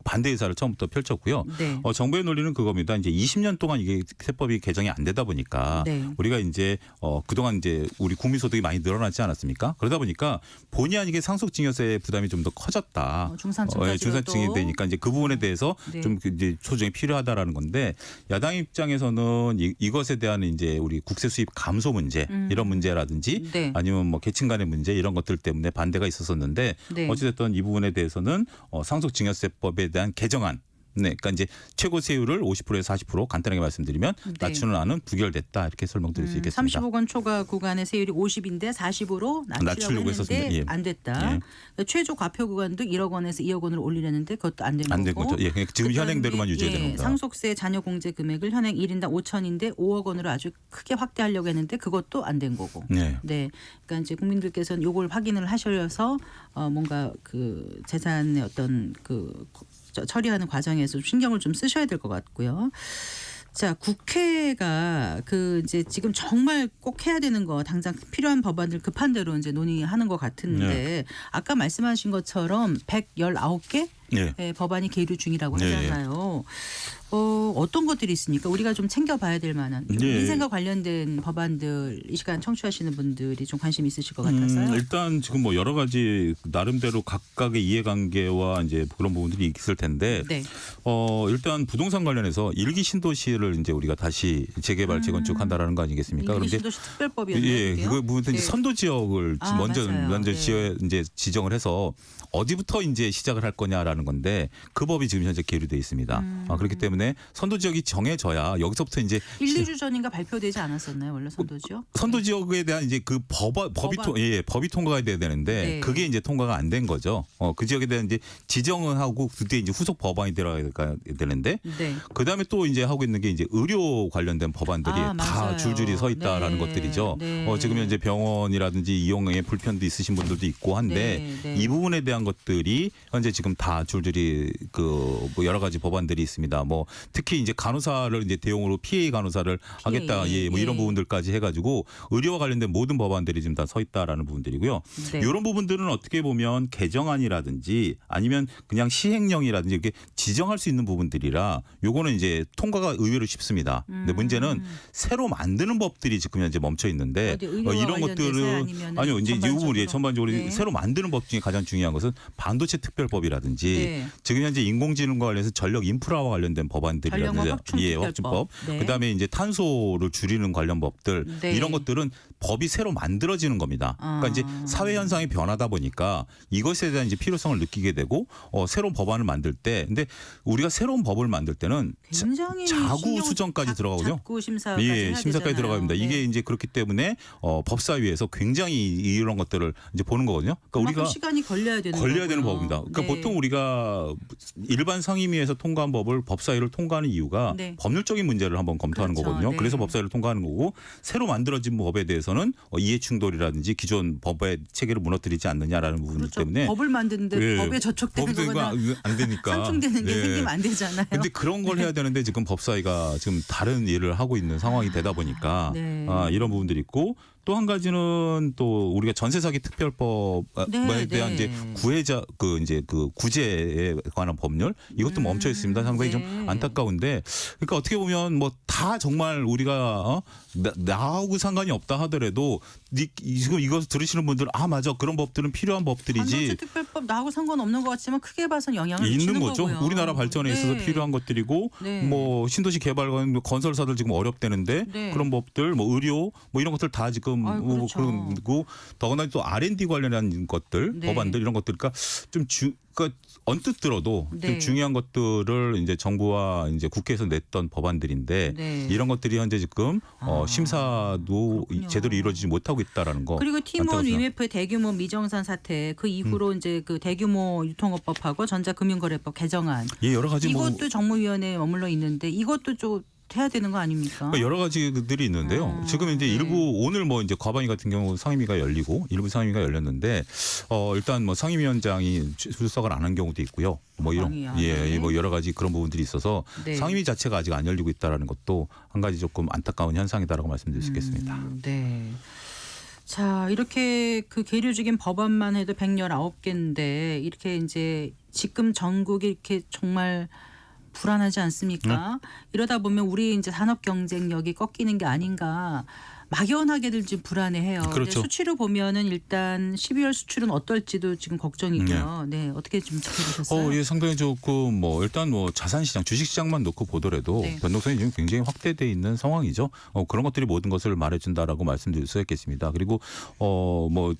반대 의사를 처음부터 펼쳤고요. 네. 정부의 논리는 그겁니다. 이제 20년 동안 이게 세법이 개정이 안 되다 보니까 네. 우리가 이제 그동안 이제 우리 국민 소득이 많이 늘어나지 않았습니까? 그러다 보니까 본의 아니게 상속증여세 부담이 좀 더 커졌다. 중산층까지도 중산층이 되니까 이제 그 부분에 대해서 네. 좀 이제 조정이 필요하다라는 건데 야당 입장에서는 이것에 대한 이제 우리 국세 수입 감소 문제 이런 문제라든지 네. 아니면 뭐 계층 간의 문제 이런 것들 때문에 반대가 있었었는데 네. 어찌됐든 이 부분에 대해서는 상속증여세법에 대한 개정안 네, 그러니까 이제 최고 세율을 50%에서 40% 간단하게 말씀드리면 네. 낮추는 안은 부결됐다 이렇게 설명드릴 수 있겠습니다. 35억 원 초과 구간의 세율이 50인데 40으로 낮추려고 낮추려고 했는데 했었습니다. 예. 안 됐다. 예. 그러니까 최저 과표 구간도 1억 원에서 2억 원으로 올리려는데 그것도 안 된 거고. 안 된 거죠. 예, 그냥 지금 그다음에 현행대로만 유지해야 되는 겁니다. 상속세 잔여 공제 금액을 현행 1인당 5천인데 5억 원으로 아주 크게 확대하려고 했는데 그것도 안 된 거고. 네. 네, 그러니까 이제 국민들께서는 이걸 확인을 하셔서 뭔가 그 재산의 어떤 그 처리하는 과정에서 신경을 좀 쓰셔야 될 것 같고요. 자, 국회가 그 이제 지금 정말 꼭 해야 되는 거 당장 필요한 법안들 급한 대로 이제 논의하는 것 같은데 네. 아까 말씀하신 것처럼 119개 예. 법안이 계류 중이라고 네. 하잖아요. 어떤 것들이 있습니까? 우리가 좀 챙겨봐야 될 만한 좀 네. 민생과 관련된 법안들 이 시간 청취하시는 분들이 좀 관심 있으실 것 같아서요. 일단 지금 뭐 여러 가지 나름대로 각각의 이해관계와 이제 그런 부분들이 있을 텐데 네. 일단 부동산 관련해서 일기 신도시를 이제 우리가 다시 재개발 재건축한다라는 거 아니겠습니까? 일기 그런데 신도시 특별법이었나요? 예, 그게요? 그 부분 이제 네. 선도 지역을 아, 먼저 맞아요. 네. 이제 지정을 해서 어디부터 이제 시작을 할 거냐라는 건데 그 법이 지금 현재 계류돼 있습니다. 그렇기 때문에 선도 지역이 정해져야 여기서부터 이제 1, 2주 전인가 발표되지 않았었나요? 원래 선도지요? 선도 지역에 대한 이제 그 법이 통과가 돼야 되는데 네. 그게 이제 통과가 안 된 거죠. 그 지역에 대한 이제 지정을 하고 그때 이제 후속 법안이 들어가야 되는데 네. 그다음에 또 이제 하고 있는 게 이제 의료 관련된 법안들이 아, 다 맞아요. 줄줄이 서 있다라는 네. 것들이죠. 네. 지금 현재 병원이라든지 이용에 불편도 있으신 분들도 있고 한데 네, 네. 이 부분에 대한 것들이 현재 지금 다 줄줄이 뭐 여러 가지 법안들이 있습니다. 뭐 특히 이제 간호사를 이제 대용으로 PA 간호사를 하겠다, 뭐 이런 예. 부분들까지 해가지고 의료와 관련된 모든 법안들이 지금 다 서 있다라는 부분들이고요. 네. 이런 부분들은 어떻게 보면 개정안이라든지 아니면 그냥 시행령이라든지 이렇게 지정할 수 있는 부분들이라 요거는 이제 통과가 의외로 쉽습니다. 근데 문제는 새로 만드는 법들이 지금 현재 멈춰 있는데 어디 의료와 이런 관련돼서요? 것들은 아니면은 아니요 이제 이 부분이 전반적으로 네. 새로 만드는 법 중에 가장 중요한 것은 반도체 특별법이라든지 네. 지금 현재 인공지능과 관련해서 전력 인프라와 관련된 전력망 법안들이라든지 확충 확충법 네. 그다음에 이제 탄소를 줄이는 관련 법들 네. 이런 것들은 법이 새로 만들어지는 겁니다. 그러니까 이제 사회 현상이 변하다 보니까 이것에 대한 이제 필요성을 느끼게 되고 새로운 법안을 만들 때 근데 우리가 새로운 법을 만들 때는 굉장히 자구 신경을 수정까지 들어가거든요. 자구 심사까지 해야 심사까지 되잖아요. 들어갑니다. 네. 이게 이제 그렇기 때문에 법사위에서 굉장히 이런 것들을 이제 보는 거거든요. 그러니까 그만큼 우리가 시간이 걸려야 되는 거고요. 법입니다. 그러니까 네. 보통 우리가 일반 상임위에서 통과한 법을 법사위를 통과하는 이유가 네. 법률적인 문제를 한번 검토하는 그렇죠. 거거든요. 네. 그래서 법사위를 통과하는 거고 새로 만들어진 법에 대해서는 이해 충돌이라든지 기존 법의 체계를 무너뜨리지 않느냐라는 부분들 그렇죠. 때문에 법을 만드는데 예, 법에 저촉되는 법이 거거나 안 되니까 상충되는 게 예. 생기면 안 되잖아요. 근데 그런 걸 해야 되는데 지금 법사위가 지금 다른 일을 하고 있는 상황이 되다 보니까 네. 이런 부분들이 있고 또 한 가지는 또 우리가 전세 사기 특별법에 네, 대한 네. 이제 구해자 그 이제 그 구제에 관한 법률 이것도 멈춰 있습니다. 상당히 네. 좀 안타까운데 그러니까 어떻게 보면 뭐 다 정말 우리가 나하고 상관이 없다 하더라도 지금 이거 들으시는 분들 맞아 그런 법들은 필요한 반도체 법들이지 특별법 나하고 상관없는 것 같지만 크게 봐선 영향을 있는 미치는 거죠. 거고요. 우리나라 발전에 있어서 네. 필요한 것들이고 네. 뭐 신도시 개발관 건설사들 지금 어렵대는데 네. 그런 법들 뭐 의료 뭐 이런 것들 다 지금 아유, 그렇죠. 그리고 더구나 또 R&D 관련한 것들 네. 법안들 이런 것들 그러니까 그러니까 언뜻 들어도 네. 좀 중요한 것들을 이제 정부와 이제 국회에서 냈던 법안들인데 네. 이런 것들이 현재 지금 심사도 그렇군요. 제대로 이루어지지 못하고 있다라는 거. 그리고 팀원 안타깝습니다. 위메프의 대규모 미정산 사태 그 이후로 이제 그 대규모 유통업법하고 전자금융거래법 개정안 예, 여러 가지 뭐 이것도 정무위원회에 머물러 있는데 이것도 좀 해야 되는 거 아닙니까? 그러니까 여러 가지들이 있는데요. 지금 이제 네. 일부 오늘 뭐 이제 과방위 같은 경우 상임위가 열리고 일부 상임위가 열렸는데 일단 뭐 상임위원장이 출석을 안 한 경우도 있고요. 뭐 이런 과방위 안에. 뭐 여러 가지 그런 부분들이 있어서 네. 상임위 자체가 아직 안 열리고 있다라는 것도 한 가지 조금 안타까운 현상이다라고 말씀드릴 수 있겠습니다. 네. 자, 이렇게 그 계류적인 법안만 해도 119개인데 이렇게 이제 지금 전국이 이렇게 정말 불안하지 않습니까? 이러다 보면 우리 이제 산업 경쟁력이 꺾이는 게 아닌가. 막연하게들 지금 불안해해요. 그렇죠. 수치로 보면은 일단 12월 수출은 어떨지도 지금 걱정이고요. 네, 어떻게 좀 지켜보셨어요? 예, 상당히 좋고 뭐 일단 뭐 자산 시장, 주식 시장만 놓고 보더라도 네. 변동성이 지금 굉장히 확대돼 있는 상황이죠. 그런 것들이 모든 것을 말해준다라고 말씀드릴 수 있겠습니다. 그리고 뭐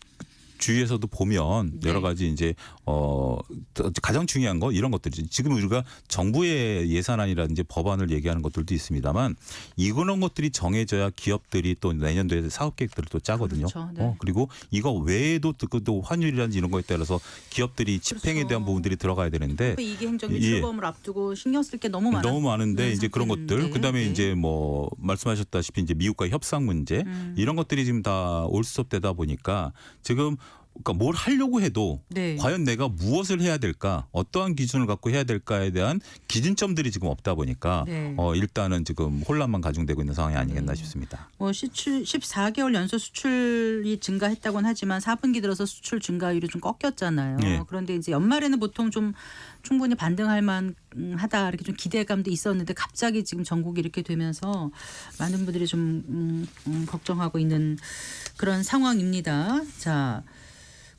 주위에서도 보면 네. 여러 가지 이제 가장 중요한 거 이런 것들이 지금 우리가 정부의 예산안이라든지 법안을 얘기하는 것들도 있습니다만 이런 것들이 정해져야 기업들이 또 내년도에 사업 계획들을 또 짜거든요. 그렇죠. 네. 그리고 이거 외에도 또 환율이라든지 이런 거에 따라서 기업들이 집행에 그렇죠. 대한 부분들이 들어가야 되는데 이기 행정기 예. 출범을 앞두고 신경 쓸 게 너무 많은데 이제 그런 것들 상태인데. 그다음에 네. 이제 뭐 말씀하셨다시피 이제 미국과 협상 문제 이런 것들이 지금 다 올스톱되다 보니까 지금 그러니까 뭘 하려고 해도 네. 과연 내가 무엇을 해야 될까 어떠한 기준을 갖고 해야 될까에 대한 기준점들이 지금 없다 보니까 네. 일단은 지금 혼란만 가중되고 있는 상황이 아니겠나 싶습니다. 뭐 수출 14개월 연속 수출이 증가했다고는 하지만 4분기 들어서 수출 증가율이 좀 꺾였잖아요. 네. 그런데 이제 연말에는 보통 좀 충분히 반등할 만하다 이렇게 좀 기대감도 있었는데 갑자기 지금 전국이 이렇게 되면서 많은 분들이 좀 걱정하고 있는 그런 상황입니다. 자.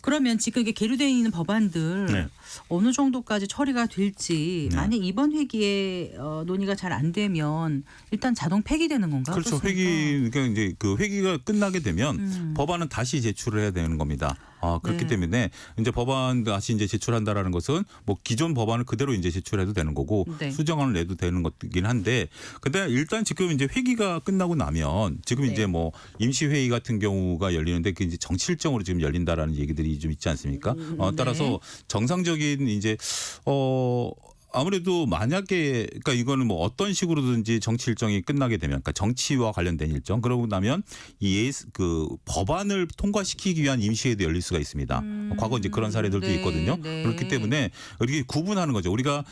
그러면 지금 이게 계류되어 있는 법안들 네. 어느 정도까지 처리가 될지 네. 만약 이번 회기에 논의가 잘 안 되면 일단 자동 폐기되는 건가요? 그렇죠. 어떻습니까? 그러니까 이제 그 회기가 끝나게 되면 법안은 다시 제출을 해야 되는 겁니다. 그렇기 네. 때문에 이제 법안 다시 이제 제출한다라는 것은 뭐 기존 법안을 그대로 이제 제출해도 되는 거고 네. 수정안을 내도 되는 것이긴 한데 근데 일단 지금 이제 회기가 끝나고 나면 지금 네. 이제 뭐 임시 회의 같은 경우가 열리는데 그 이제 정치 일정으로 지금 열린다라는 얘기들이 좀 있지 않습니까? 따라서 네. 정상적인 이제 아무래도 만약에 그러니까 이거는 뭐 어떤 식으로든지 정치 일정이 끝나게 되면 그러니까 정치와 관련된 일정 그러고 나면 그 법안을 통과시키기 위한 임시회도 열릴 수가 있습니다. 과거 이제 그런 사례들도 네, 있거든요. 네. 그렇기 때문에 이렇게 구분하는 거죠. 우리가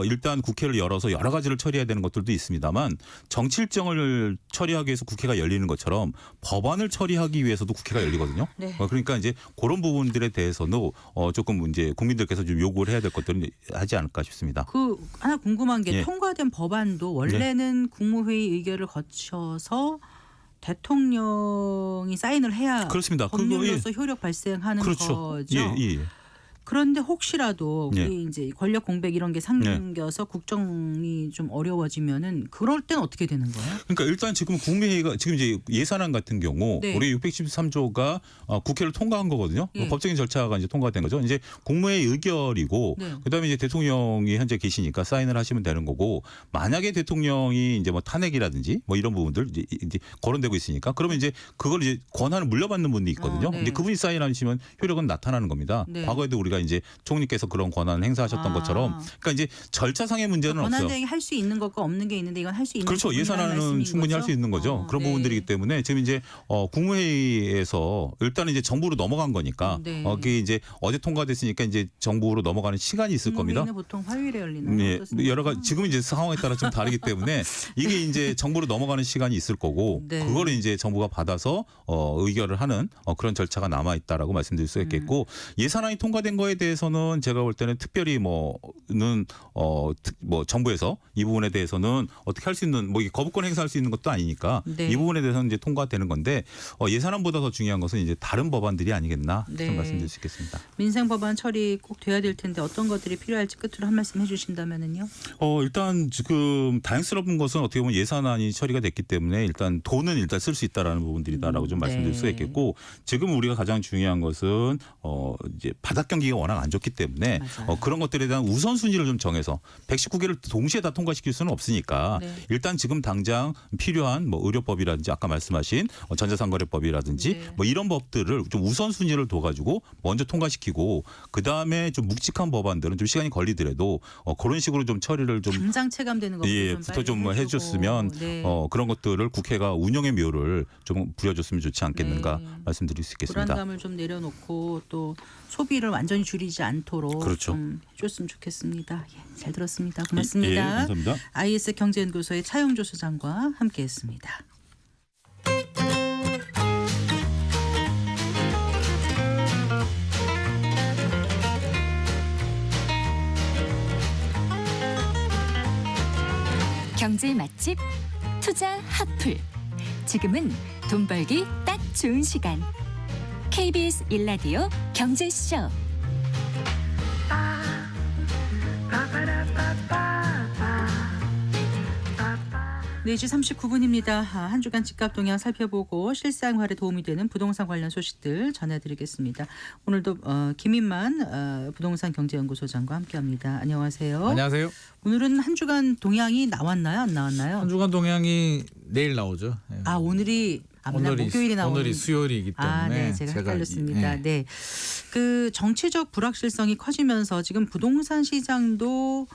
일단 국회를 열어서 여러 가지를 처리해야 되는 것들도 있습니다만 정치 일정을 처리하기 위해서 국회가 열리는 것처럼 법안을 처리하기 위해서도 국회가 열리거든요. 네. 그러니까 이제 그런 부분들에 대해서는 조금 이제 국민들께서 좀 요구를 해야 될 것들은 하지 않을까 싶습니다. 그 하나 궁금한 게 예. 통과된 법안도 원래는 국무회의 의결을 거쳐서 대통령이 사인을 해야 그렇습니다. 법률로서 효력 발생하는 그렇죠. 거죠. 예. 그런데 혹시라도 예. 그게 이제 권력 공백 이런 게 생겨서 국정이 좀 어려워지면은 그럴 땐 어떻게 되는 거예요? 그러니까 일단 지금 국무회의가 지금 이제 예산안 같은 경우 네. 우리 613조가 국회를 통과한 거거든요. 예. 법적인 절차가 이제 통과된 거죠. 이제 국무회의 의결이고 네. 그다음에 이제 대통령이 현재 계시니까 사인을 하시면 되는 거고 만약에 대통령이 이제 뭐 탄핵이라든지 뭐 이런 부분들 이제 거론되고 있으니까 그러면 이제 그걸 이제 권한을 물려받는 분이 있거든요. 네. 근데 그분이 사인하시면 효력은 나타나는 겁니다. 네. 과거에도 우리가 이제 총리께서 그런 권한을 행사하셨던 것처럼 그러니까 이제 절차상의 문제는 없어요. 권한대행이 할 수 있는 것과 없는 게 있는데 이건 할 수 있는 그렇죠. 부분이라는 예산안은 말씀인 충분히 할 거죠? 수 있는 거죠. 그런 네. 부분들이기 때문에 지금 이제 국무회의에서 일단은 이제 정부로 넘어간 거니까 네. 그게 이제 어제 통과됐으니까 이제 정부로 넘어가는 시간이 있을 겁니다. 국무회의는 보통 화요일에 열리나요? 네, 어떻습니까? 여러 가지 지금 이제 상황에 따라 좀 다르기 때문에 이게 이제 정부로 넘어가는 시간이 있을 거고 네. 그거를 이제 정부가 받아서 의결을 하는 그런 절차가 남아 있다라고 말씀드릴 수 있겠고 예산안이 통과된 거에 대해서는 제가 볼 때는 특별히 뭐 정부에서 이 부분에 대해서는 어떻게 할 수 있는 뭐 거부권 행사할 수 있는 것도 아니니까 네. 이 부분에 대해서는 이제 통과되는 건데 예산안보다 더 중요한 것은 이제 다른 법안들이 아니겠나 네. 좀 말씀드릴 수 있겠습니다. 민생 법안 처리 꼭 돼야 될 텐데 어떤 것들이 필요할지 끝으로 한 말씀 해주신다면은요. 일단 지금 다행스러운 것은 어떻게 보면 예산안이 처리가 됐기 때문에 일단 돈은 일단 쓸 수 있다라는 부분들이다라고 좀 말씀드릴 네. 수가 있겠고 지금 우리가 가장 중요한 것은 이제 바닥 경기가 워낙 안 좋기 때문에 맞아요. 그런 것들에 대한 우선순위를 좀 정해서 119개를 동시에 다 통과시킬 수는 없으니까 네. 일단 지금 당장 필요한 뭐 의료법이라든지 아까 말씀하신 전자상거래법이라든지 네. 뭐 이런 법들을 좀 우선순위를 둬가지고 먼저 통과시키고 그 다음에 좀 묵직한 법안들은 좀 시간이 걸리더라도 그런 식으로 좀 처리를 좀 당장 체감되는 것부터 부터 좀 해줬으면 네. 그런 것들을 국회가 운영의 묘를 좀 부여줬으면 좋지 않겠는가 네. 말씀드릴 수 있겠습니다. 불안감을 좀 내려놓고 또 소비를 완전히 줄이지 않도록 그렇죠. 좀 해줬으면 좋겠습니다. 예, 잘 들었습니다. 예, 고맙습니다. 감사합니다. IS 경제연구소의 차영조 소장과 함께했습니다. 경제 맛집 투자 핫플. 지금은 돈 벌기 딱 좋은 시간. KBS 1라디오 경제쇼. 4시 39분입니다. 한 주간 집값 동향 살펴보고 실생활에 도움이 되는 부동산 관련 소식들 전해드리겠습니다. 오늘도 김인만 부동산 경제연구소장과 함께합니다. 안녕하세요. 안녕하세요. 오늘은 한 주간 동향이 나왔나요? 안 나왔나요? 한 주간 동향이 내일 나오죠. 아 오늘이 맨날 목요일이 나오는. 오늘이 수요일이기 때문에 아, 네, 제가 헷갈렸습니다. 예. 네, 그 정치적 불확실성이 커지면서 지금 부동산 시장도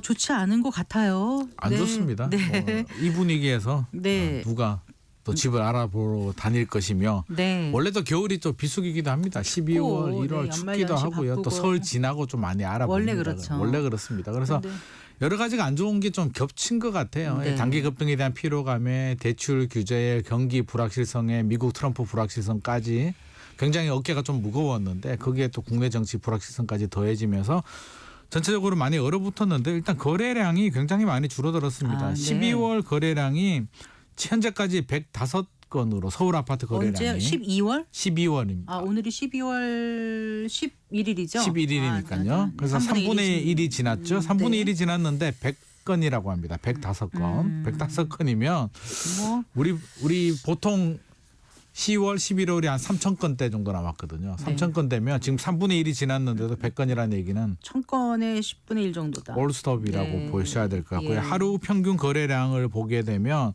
좋지 않은 것 같아요. 안 네. 좋습니다. 네. 이 분위기에서 네. 누가 또 집을 알아보러 다닐 것이며 네. 원래도 겨울이 또 비수기기도 합니다. 12월, 1월 네, 춥기도 연말연시 하고요. 또 바쁘고. 설 지나고 좀 많이 알아봅니다. 원래 그렇죠. 원래 그렇습니다. 그래서 네. 여러 가지가 안 좋은 게 좀 겹친 것 같아요. 네. 단기 급등에 대한 피로감에 대출 규제에 경기 불확실성에 미국 트럼프 불확실성까지 굉장히 어깨가 좀 무거웠는데 거기에 또 국내 정치 불확실성까지 더해지면서 전체적으로 많이 얼어붙었는데 일단 거래량이 굉장히 많이 줄어들었습니다. 아, 네. 12월 거래량이 현재까지 105건으로 서울 아파트 거래량이 언제 12월? 12월입니다. 아 오늘이 12월 11일이죠. 11일이니까요. 아, 그래서 3분의 1이 지났죠. 3분의 1이 지났는데 100건이라고 합니다. 105건. 105건이면 뭐 우리 보통 10월, 11월이 한 3,000건대 정도 남았거든요. 3,000건대면 지금 3분의 1이 지났는데도 100건이라는 얘기는 1000건의 10분의 1 정도다. 올스톱이라고 네. 보셔야 될 것 같고요. 예. 하루 평균 거래량을 보게 되면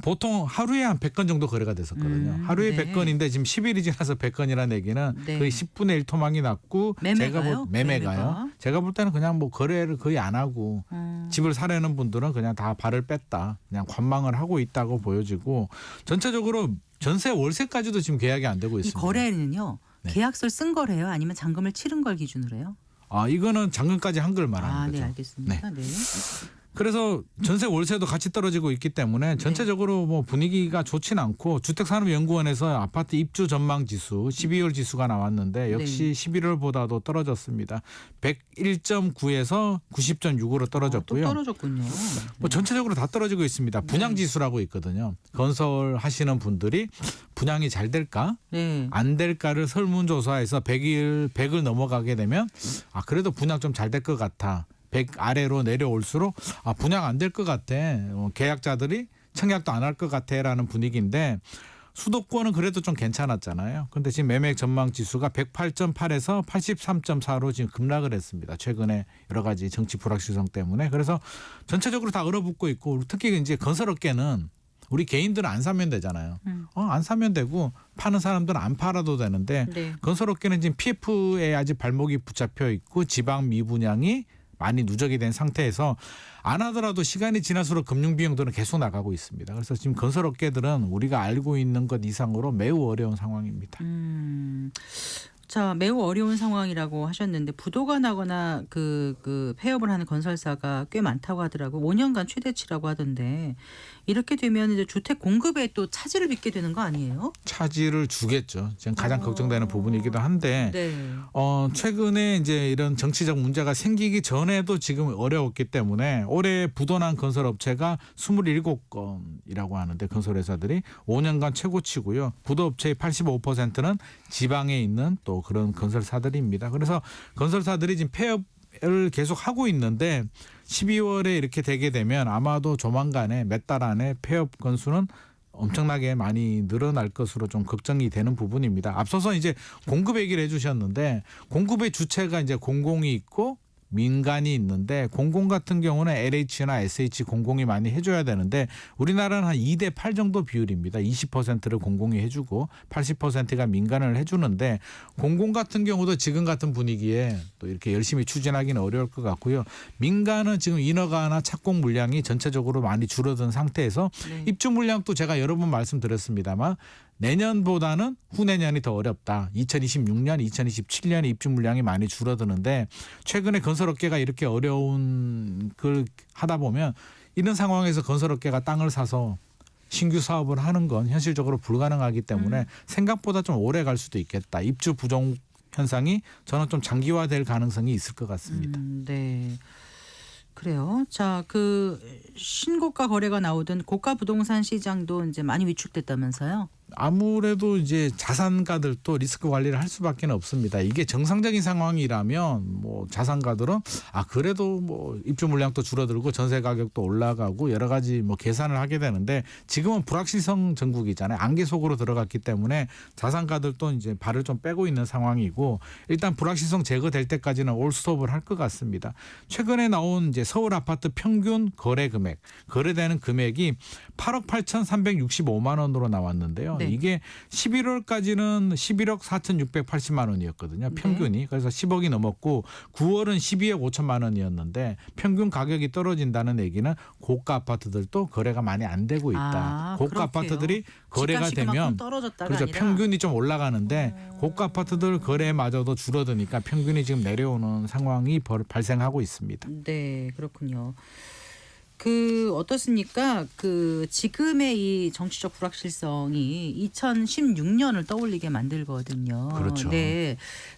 보통 하루에 한 100건 정도 거래가 됐었거든요. 하루에 네. 100건인데 지금 10일이 지나서 100건이라는 얘기는 네. 거의 10분의 1 토막이 났고 매매가요? 매매가요. 제가 볼 때는 그냥 뭐 거래를 거의 안 하고 집을 사려는 분들은 그냥 다 발을 뺐다. 그냥 관망을 하고 있다고 보여지고 전체적으로 전세 월세까지도 지금 계약이 안 되고 이 있습니다. 거래는요. 네. 계약서를 쓴 거래요? 아니면 잔금을 치른 걸 기준으로 해요? 이거는 잔금까지 한 걸 말하는 아, 거죠. 네, 알겠습니다. 네. 그래서 전세 월세도 같이 떨어지고 있기 때문에 전체적으로 뭐 분위기가 좋진 않고 주택산업연구원에서 아파트 입주 전망 지수 12월 지수가 나왔는데 역시 11월보다도 떨어졌습니다. 101.9에서 90.6으로 떨어졌고요. 또 떨어졌군요. 뭐 전체적으로 다 떨어지고 있습니다. 분양 지수라고 있거든요. 건설 하시는 분들이 분양이 잘 될까? 네. 안 될까를 설문조사에서 100을 넘어가게 되면 그래도 분양 좀 잘 될 것 같아. 100 아래로 내려올수록 분양 안 될 것 같아. 계약자들이 청약도 안 할 것 같아라는 분위기인데 수도권은 그래도 좀 괜찮았잖아요. 그런데 지금 매매 전망 지수가 108.8에서 83.4로 지금 급락을 했습니다. 최근에 여러 가지 정치 불확실성 때문에. 그래서 전체적으로 다 얼어붙고 있고 특히 이제 건설업계는 우리 개인들은 안 사면 되잖아요. 안 사면 되고 파는 사람들은 안 팔아도 되는데 네. 건설업계는 지금 PF에 아직 발목이 붙잡혀 있고 지방 미분양이 많이 누적이 된 상태에서 안 하더라도 시간이 지날수록 금융 비용들은 계속 나가고 있습니다. 그래서 지금 건설업계들은 우리가 알고 있는 것 이상으로 매우 어려운 상황입니다. 자, 매우 어려운 상황이라고 하셨는데 부도가 나거나 그 폐업을 하는 건설사가 꽤 많다고 하더라고. 5년간 최대치라고 하던데 이렇게 되면 이제 주택 공급에 또 차질을 빚게 되는 거 아니에요? 차질을 주겠죠. 지금 가장 걱정되는 부분이기도 한데 네. 최근에 이제 이런 정치적 문제가 생기기 전에도 지금 어려웠기 때문에 올해 부도난 건설업체가 27건이라고 하는데 건설회사들이 5년간 최고치고요. 부도업체의 85%는 지방에 있는 또 그런 건설사들입니다. 그래서 건설사들이 지금 폐업을 계속 하고 있는데 12월에 이렇게 되게 되면 아마도 조만간에 몇 달 안에 폐업 건수는 엄청나게 많이 늘어날 것으로 좀 걱정이 되는 부분입니다. 앞서서 이제 공급 얘기를 해주셨는데 공급의 주체가 이제 공공이 있고 민간이 있는데 공공 같은 경우는 LH나 SH 공공이 많이 해줘야 되는데 우리나라는 한 2대 8 정도 비율입니다. 20%를 공공이 해주고 80%가 민간을 해주는데 공공 같은 경우도 지금 같은 분위기에 또 이렇게 열심히 추진하기는 어려울 것 같고요. 민간은 지금 인허가나 착공 물량이 전체적으로 많이 줄어든 상태에서 입주 물량도 제가 여러 번 말씀드렸습니다만 내년보다는 후내년이 더 어렵다. 2026년, 2027년에 입주 물량이 많이 줄어드는데 최근에 건설업계가 이렇게 어려운 걸 하다 보면 이런 상황에서 건설업계가 땅을 사서 신규 사업을 하는 건 현실적으로 불가능하기 때문에 생각보다 좀 오래 갈 수도 있겠다. 입주 부정 현상이 저는 좀 장기화될 가능성이 있을 것 같습니다. 네. 그래요. 자, 그 신고가 거래가 나오던 고가 부동산 시장도 이제 많이 위축됐다면서요? 아무래도 이제 자산가들도 리스크 관리를 할 수밖에 없습니다. 이게 정상적인 상황이라면 뭐 자산가들은 그래도 뭐 입주 물량도 줄어들고 전세 가격도 올라가고 여러 가지 뭐 계산을 하게 되는데 지금은 불확실성 전국이잖아요. 안개 속으로 들어갔기 때문에 자산가들도 이제 발을 좀 빼고 있는 상황이고 일단 불확실성 제거될 때까지는 올 스톱을 할 것 같습니다. 최근에 나온 이제 서울 아파트 평균 거래 금액, 거래되는 금액이 8억 8,365만 원으로 나왔는데요. 네. 이게 11월까지는 11억 4,680만 원이었거든요. 평균이. 그래서 10억이 넘었고 9월은 12억 5천만 원이었는데 평균 가격이 떨어진다는 얘기는 고가 아파트들도 거래가 많이 안 되고 있다. 고가 그렇게요. 아파트들이 거래가 집값이 그만큼 되면 떨어졌다가 그렇죠. 아니라 평균이 좀 올라가는데 고가 아파트들 거래마저도 줄어드니까 평균이 지금 내려오는 상황이 발생하고 있습니다. 네, 그렇군요. 그 어떻습니까? 그 지금의 이 정치적 불확실성이 2016년을 떠올리게 만들거든요. 그렇죠. 네,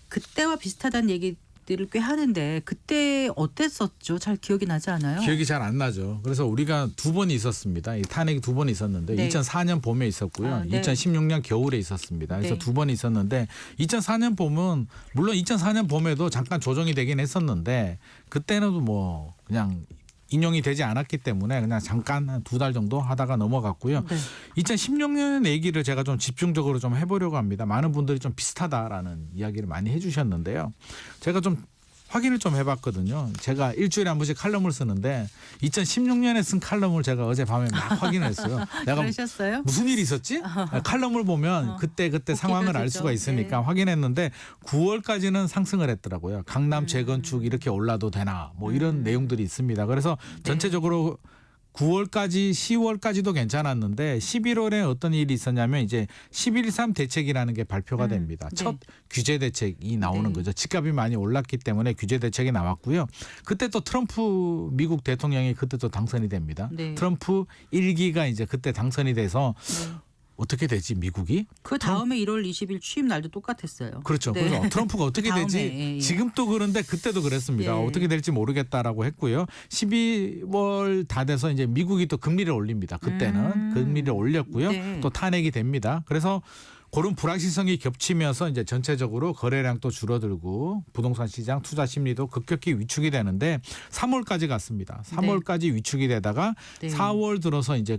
그때와 비슷하다는 얘기들을 꽤 하는데 그때 어땠었죠? 잘 기억이 나지 않아요? 기억이 잘 안 나죠. 그래서 우리가 두 번 있었습니다. 이 탄핵이 두 번 있었는데 네. 2004년 봄에 있었고요. 네. 2016년 겨울에 있었습니다. 그래서 네. 두 번 있었는데 2004년 봄은 물론 2004년 봄에도 잠깐 조정이 되긴 했었는데 그때는 뭐 그냥 인용이 되지 않았기 때문에 그냥 잠깐 한 2달 정도 하다가 넘어갔고요. 네. 2016년 얘기를 제가 좀 집중적으로 좀 해보려고 합니다. 많은 분들이 좀 비슷하다라는 이야기를 많이 해주셨는데요. 제가 좀 확인을 좀 해봤거든요. 제가 일주일에 한 번씩 칼럼을 쓰는데 2016년에 쓴 칼럼을 제가 어젯밤에 막 확인을 했어요. 내가 그러셨어요? 무슨 일이 있었지? 칼럼을 보면 그때 상황을 알 되죠. 수가 있으니까 네. 확인했는데 9월까지는 상승을 했더라고요. 강남 재건축 이렇게 올라도 되나 뭐 이런 내용들이 있습니다. 그래서 전체적으로 9월까지 10월까지도 괜찮았는데 11월에 어떤 일이 있었냐면 이제 11.3 대책이라는 게 발표가 됩니다. 네. 첫 규제 대책이 나오는 네. 거죠. 집값이 많이 올랐기 때문에 규제 대책이 나왔고요. 그때 또 트럼프 미국 대통령이 그때 또 당선이 됩니다. 네. 트럼프 1기가 이제 그때 당선이 돼서 네. 어떻게 되지 미국이? 그 다음에 1월 20일 취임 날도 똑같았어요. 그렇죠. 네. 그래서 트럼프가 어떻게 다음에, 되지? 예, 예. 지금 또 그런데 그때도 그랬습니다. 예. 어떻게 될지 모르겠다라고 했고요. 12월 다 돼서 이제 미국이 또 금리를 올립니다. 그때는 금리를 올렸고요. 네. 또 탄핵이 됩니다. 그래서 그런 불확실성이 겹치면서 이제 전체적으로 거래량도 줄어들고 부동산 시장 투자 심리도 급격히 위축이 되는데 3월까지 갔습니다. 3월까지 위축이 되다가 네. 4월 들어서 이제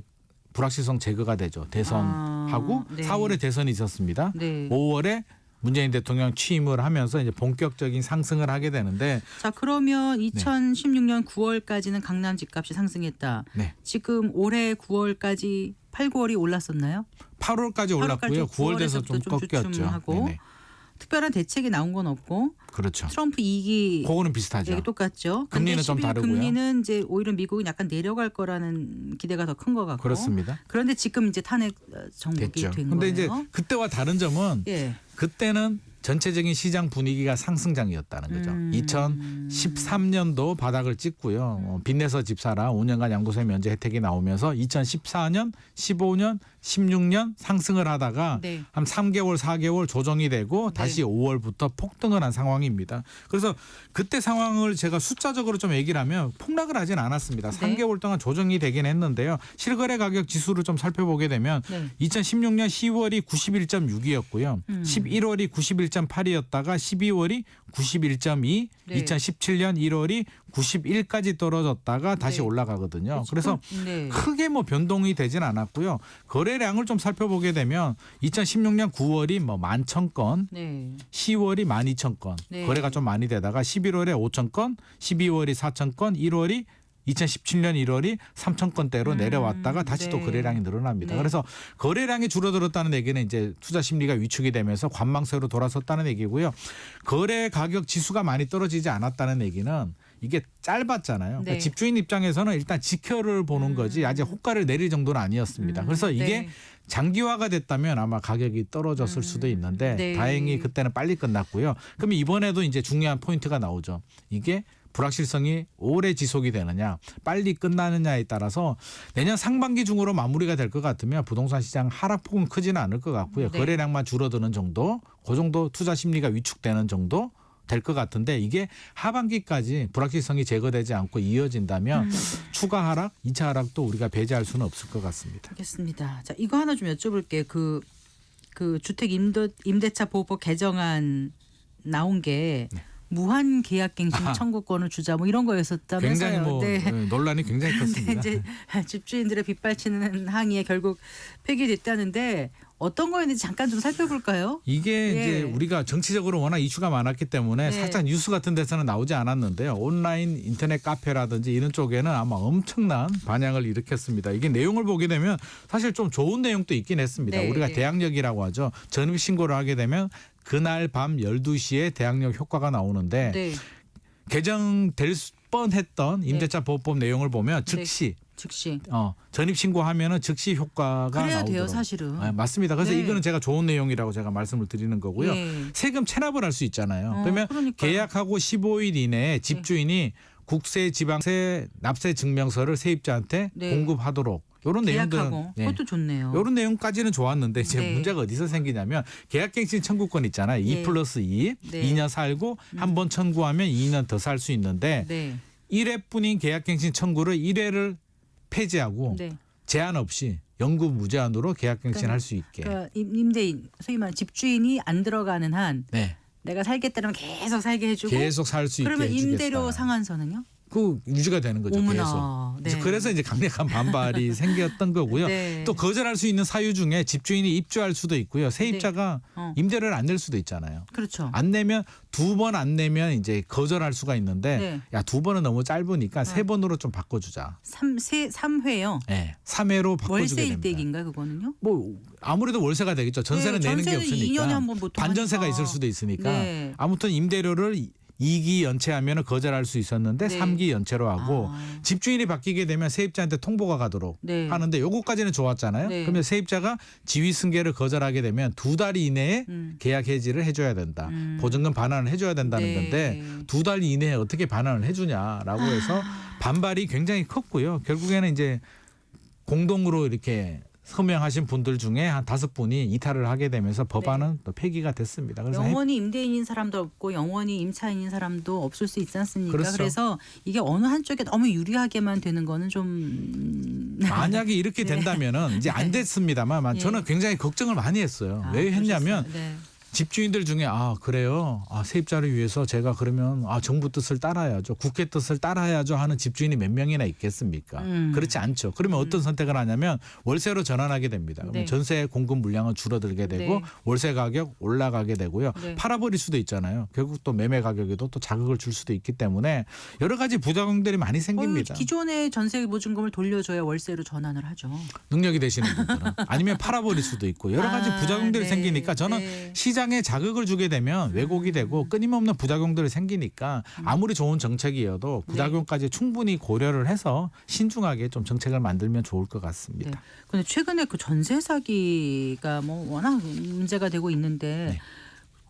불확실성 제거가 되죠. 대선하고 네. 4월에 대선이 있었습니다. 네. 5월에 문재인 대통령 취임을 하면서 이제 본격적인 상승을 하게 되는데 자, 그러면 2016년 9월까지는 강남 집값이 상승했다. 네. 지금 올해 9월까지 8, 9월이 올랐었나요? 8월까지 올랐고요. 9월 돼서 좀 꺾였죠. 주춤하고 네네. 특별한 대책이 나온 건 없고 그렇죠. 트럼프 2기 그거는 비슷하죠. 얘기 똑같죠. 근데 금리는 좀 11 다르고요. 금리는 이제 오히려 미국은 약간 내려갈 거라는 기대가 더 큰 것 같고. 그렇습니다. 그런데 지금 이제 탄핵 정국이 됐죠. 된 근데 거예요. 이제 그때와 다른 점은 예. 그때는 전체적인 시장 분위기가 상승장이었다는 거죠. 2013년도 바닥을 찍고요. 빚내서 집 사라 5년간 양도세 면제 혜택이 나오면서 2014년, 15년, 16년 상승을 하다가 네. 한 3개월, 4개월 조정이 되고 다시 5월부터 폭등을 한 상황입니다. 그래서 그때 상황을 제가 숫자적으로 좀 얘기를 하면 폭락을 하진 않았습니다. 네. 3개월 동안 조정이 되긴 했는데요. 실거래 가격 지수를 좀 살펴보게 되면 네. 2016년 10월이 91.6이었고요. 11월이 91.8이었다가 12월이 91.2, 네. 2017년 1월이 91까지 떨어졌다가 다시 네. 올라가거든요. 그래서 네. 크게 뭐 변동이 되진 않았고요. 거래량을 좀 살펴보게 되면 2016년 9월이 뭐 11,000건, 네. 10월이 12,000건 네. 거래가 좀 많이 되다가 11월에 5,000건, 12월이 4,000건, 1월이 2017년 1월이 3,000건대로 내려왔다가 다시 또 네. 거래량이 늘어납니다. 네. 그래서 거래량이 줄어들었다는 얘기는 이제 투자 심리가 위축이 되면서 관망세로 돌아섰다는 얘기고요. 거래 가격 지수가 많이 떨어지지 않았다는 얘기는 이게 짧았잖아요. 그러니까 네. 집주인 입장에서는 일단 지켜를 보는 거지 아직 호가를 내릴 정도는 아니었습니다. 그래서 이게 네. 장기화가 됐다면 아마 가격이 떨어졌을 수도 있는데 네. 다행히 그때는 빨리 끝났고요. 그럼 이번에도 이제 중요한 포인트가 나오죠. 이게 불확실성이 오래 지속이 되느냐 빨리 끝나느냐에 따라서 내년 상반기 중으로 마무리가 될 것 같으면 부동산 시장 하락폭은 크지는 않을 것 같고요. 네. 거래량만 줄어드는 정도 그 정도 투자 심리가 위축되는 정도 될 것 같은데 이게 하반기까지 불확실성이 제거되지 않고 이어진다면 추가 하락, 2차 하락도 우리가 배제할 수는 없을 것 같습니다. 알겠습니다. 자, 이거 하나 좀 여쭤볼게요. 그 주택 임대차 보호법 개정안 나온 게 무한 계약갱신 청구권을 주자 뭐 이런 거였었다면서요. 굉장히 뭐 네. 논란이 굉장히 근데 컸습니다. 이제 집주인들의 빗발치는 항의에 결국 폐기됐다는데 어떤 거였는지 잠깐 좀 살펴볼까요? 이게 예. 이제 우리가 정치적으로 워낙 이슈가 많았기 때문에 네. 살짝 뉴스 같은 데서는 나오지 않았는데요. 온라인 인터넷 카페라든지 이런 쪽에는 아마 엄청난 반향을 일으켰습니다. 이게 내용을 보게 되면 사실 좀 좋은 내용도 있긴 했습니다. 네, 우리가 네. 대항력이라고 하죠. 전입 신고를 하게 되면 그날 밤 12시에 대항력 효과가 나오는데 네. 개정될 뻔했던 임대차 보호법 내용을 보면 즉시 즉시. 전입 신고하면은 즉시 효과가 그래야 나오도록. 돼요, 사실은. 네, 맞습니다. 그래서 네. 이거는 제가 좋은 내용이라고 제가 말씀을 드리는 거고요. 예. 세금 체납을 할 수 있잖아요. 그러면 그러니까요. 계약하고 15일 이내에 집주인이 국세, 지방세, 납세 증명서를 세입자한테 네. 공급하도록 이런 계약하고 내용들은 그것도 좋네요. 이런 내용까지는 좋았는데 이제 네. 문제가 어디서 생기냐면 계약갱신 청구권 있잖아요. 네. 2+2 네. 2년 살고 한 번 청구하면 2년 더 살 수 있는데 네. 1회뿐인 계약갱신 청구를 1회를 폐지하고 네. 제한 없이 영구 무제한으로 계약갱신할 수 있게. 그러니까 임대인, 소위 말하는 집주인이 안 들어가는 한 네. 내가 살겠다면 계속 살게 해주고 계속 살 수 있게 그러면 해주겠다. 임대료 상한선은요? 그 유지가 되는 거죠. 어머나. 계속. 네. 그래서 이제 강력한 반발이 생겼던 거고요. 네. 또 거절할 수 있는 사유 중에 집주인이 입주할 수도 있고요. 세입자가 임대료를 안 낼 수도 있잖아요. 그렇죠. 안 내면 2번 안 내면 이제 거절할 수가 있는데 네. 야 2번은 너무 짧으니까 3번으로 좀 바꿔주자. 3회요. 네, 3회로 바꿔주게 월세 됩니다. 일대기인가 그거는요? 뭐 아무래도 월세가 되겠죠. 전세는 네, 내는 게 전세는 없으니까. 2년에 한 번 보통 반전세가 하니까. 있을 수도 있으니까. 네. 아무튼 임대료를 2기 연체하면 거절할 수 있었는데 네. 3기 연체로 하고 아. 집주인이 바뀌게 되면 세입자한테 통보가 가도록 네. 하는데 요거까지는 좋았잖아요. 네. 그러면 세입자가 지위 승계를 거절하게 되면 2달 이내에 계약 해지를 해줘야 된다. 보증금 반환을 해줘야 된다는 네. 건데 2달 이내에 어떻게 반환을 해주냐라고 해서 반발이 굉장히 컸고요. 결국에는 이제 공동으로 이렇게 서명하신 분들 중에 한 5분이 이탈을 하게 되면서 법안은 또 폐기가 됐습니다. 그래서 영원히 임대인인 사람도 없고 영원히 임차인인 사람도 없을 수 있지 않습니까? 그렇죠. 그래서 이게 어느 한쪽에 너무 유리하게만 되는 거는 좀 만약에 이렇게 된다면은 이제 안 됐습니다만 예. 저는 굉장히 걱정을 많이 했어요. 아, 왜 했냐면 그러셨어요. 네. 집주인들 중에 그래요. 세입자를 위해서 제가 그러면 정부 뜻을 따라야죠. 국회 뜻을 따라야죠 하는 집주인이 몇 명이나 있겠습니까? 그렇지 않죠. 그러면 어떤 선택을 하냐면 월세로 전환하게 됩니다. 그러면 네. 전세 공급 물량은 줄어들게 되고 네. 월세 가격 올라가게 되고요. 네. 팔아버릴 수도 있잖아요. 결국 또 매매 가격에도 또 자극을 줄 수도 있기 때문에 여러 가지 부작용들이 많이 생깁니다. 기존의 전세 보증금을 돌려줘야 월세로 전환을 하죠. 능력이 되시는 분들은 아니면 팔아버릴 수도 있고 여러 가지 부작용들이 네. 생기니까 저는 네. 시장에 자극을 주게 되면 왜곡이 되고 끊임없는 부작용들이 생기니까 아무리 좋은 정책이어도 부작용까지 충분히 고려를 해서 신중하게 좀 정책을 만들면 좋을 것 같습니다. 네. 근데 최근에 그 전세 사기가 뭐 워낙 문제가 되고 있는데 네.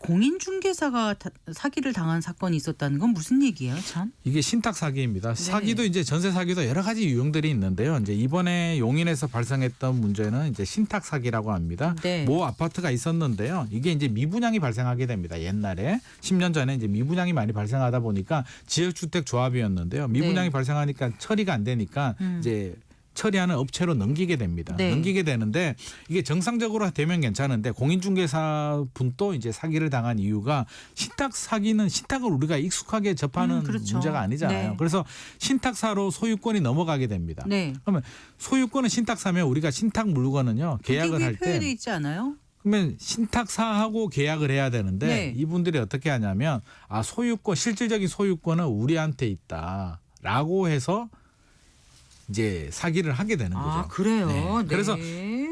공인중개사가 사기를 당한 사건이 있었다는 건 무슨 얘기예요, 참? 이게 신탁 사기입니다. 네. 사기도 이제 전세 사기도 여러 가지 유형들이 있는데요. 이제 이번에 용인에서 발생했던 문제는 이제 신탁 사기라고 합니다. 네. 모 아파트가 있었는데요. 이게 이제 미분양이 발생하게 됩니다. 옛날에 10년 전에 이제 미분양이 많이 발생하다 보니까 지역주택 조합이었는데요. 미분양이 네. 발생하니까 처리가 안 되니까 이제 처리하는 업체로 넘기게 됩니다. 네. 넘기게 되는데 이게 정상적으로 되면 괜찮은데 공인중개사 분도 이제 사기를 당한 이유가 신탁 사기는 신탁을 우리가 익숙하게 접하는 그렇죠. 문제가 아니잖아요. 네. 그래서 신탁사로 소유권이 넘어가게 됩니다. 네. 그러면 소유권은 신탁사면 우리가 신탁 물건은요 계약을 할 표현돼 때 있지 않아요? 그러면 신탁사하고 계약을 해야 되는데 네. 이분들이 어떻게 하냐면 소유권 실질적인 소유권은 우리한테 있다라고 해서 이제 사기를 하게 되는 거죠. 아, 그래요. 네. 네. 그래서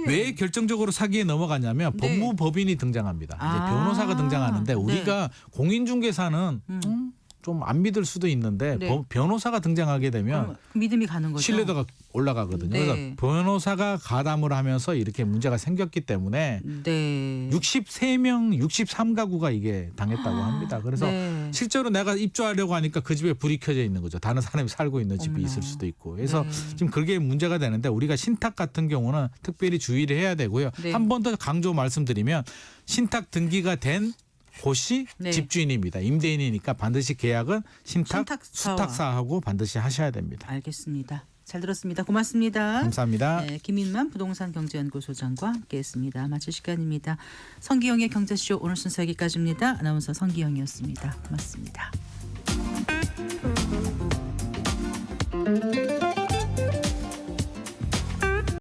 왜 결정적으로 사기에 넘어가냐면 네. 법무법인이 등장합니다. 이제 아. 변호사가 등장하는데 우리가 공인중개사는 좀 안 믿을 수도 있는데 네. 변호사가 등장하게 되면 그럼 믿음이 가는 거죠. 신뢰도가 올라가거든요. 네. 그래서 변호사가 가담을 하면서 이렇게 문제가 생겼기 때문에 네. 63명, 63가구가 이게 당했다고 합니다. 그래서 네. 실제로 내가 입주하려고 하니까 그 집에 불이 켜져 있는 거죠. 다른 사람이 살고 있는 집이 어머나. 있을 수도 있고. 그래서 네. 지금 그게 문제가 되는데 우리가 신탁 같은 경우는 특별히 주의를 해야 되고요. 네. 한 번 더 강조 말씀드리면 신탁 등기가 된 곳이 네. 집주인입니다. 임대인이니까 반드시 계약은 신탁사와. 수탁사하고 반드시 하셔야 됩니다. 알겠습니다. 잘 들었습니다. 고맙습니다. 감사합니다. 네, 김인만 부동산 경제연구소장과 함께했습니다. 마칠 시간입니다. 성기영의 경제쇼 오늘 순서 여기까지입니다. 아나운서 성기영이었습니다. 고맙습니다.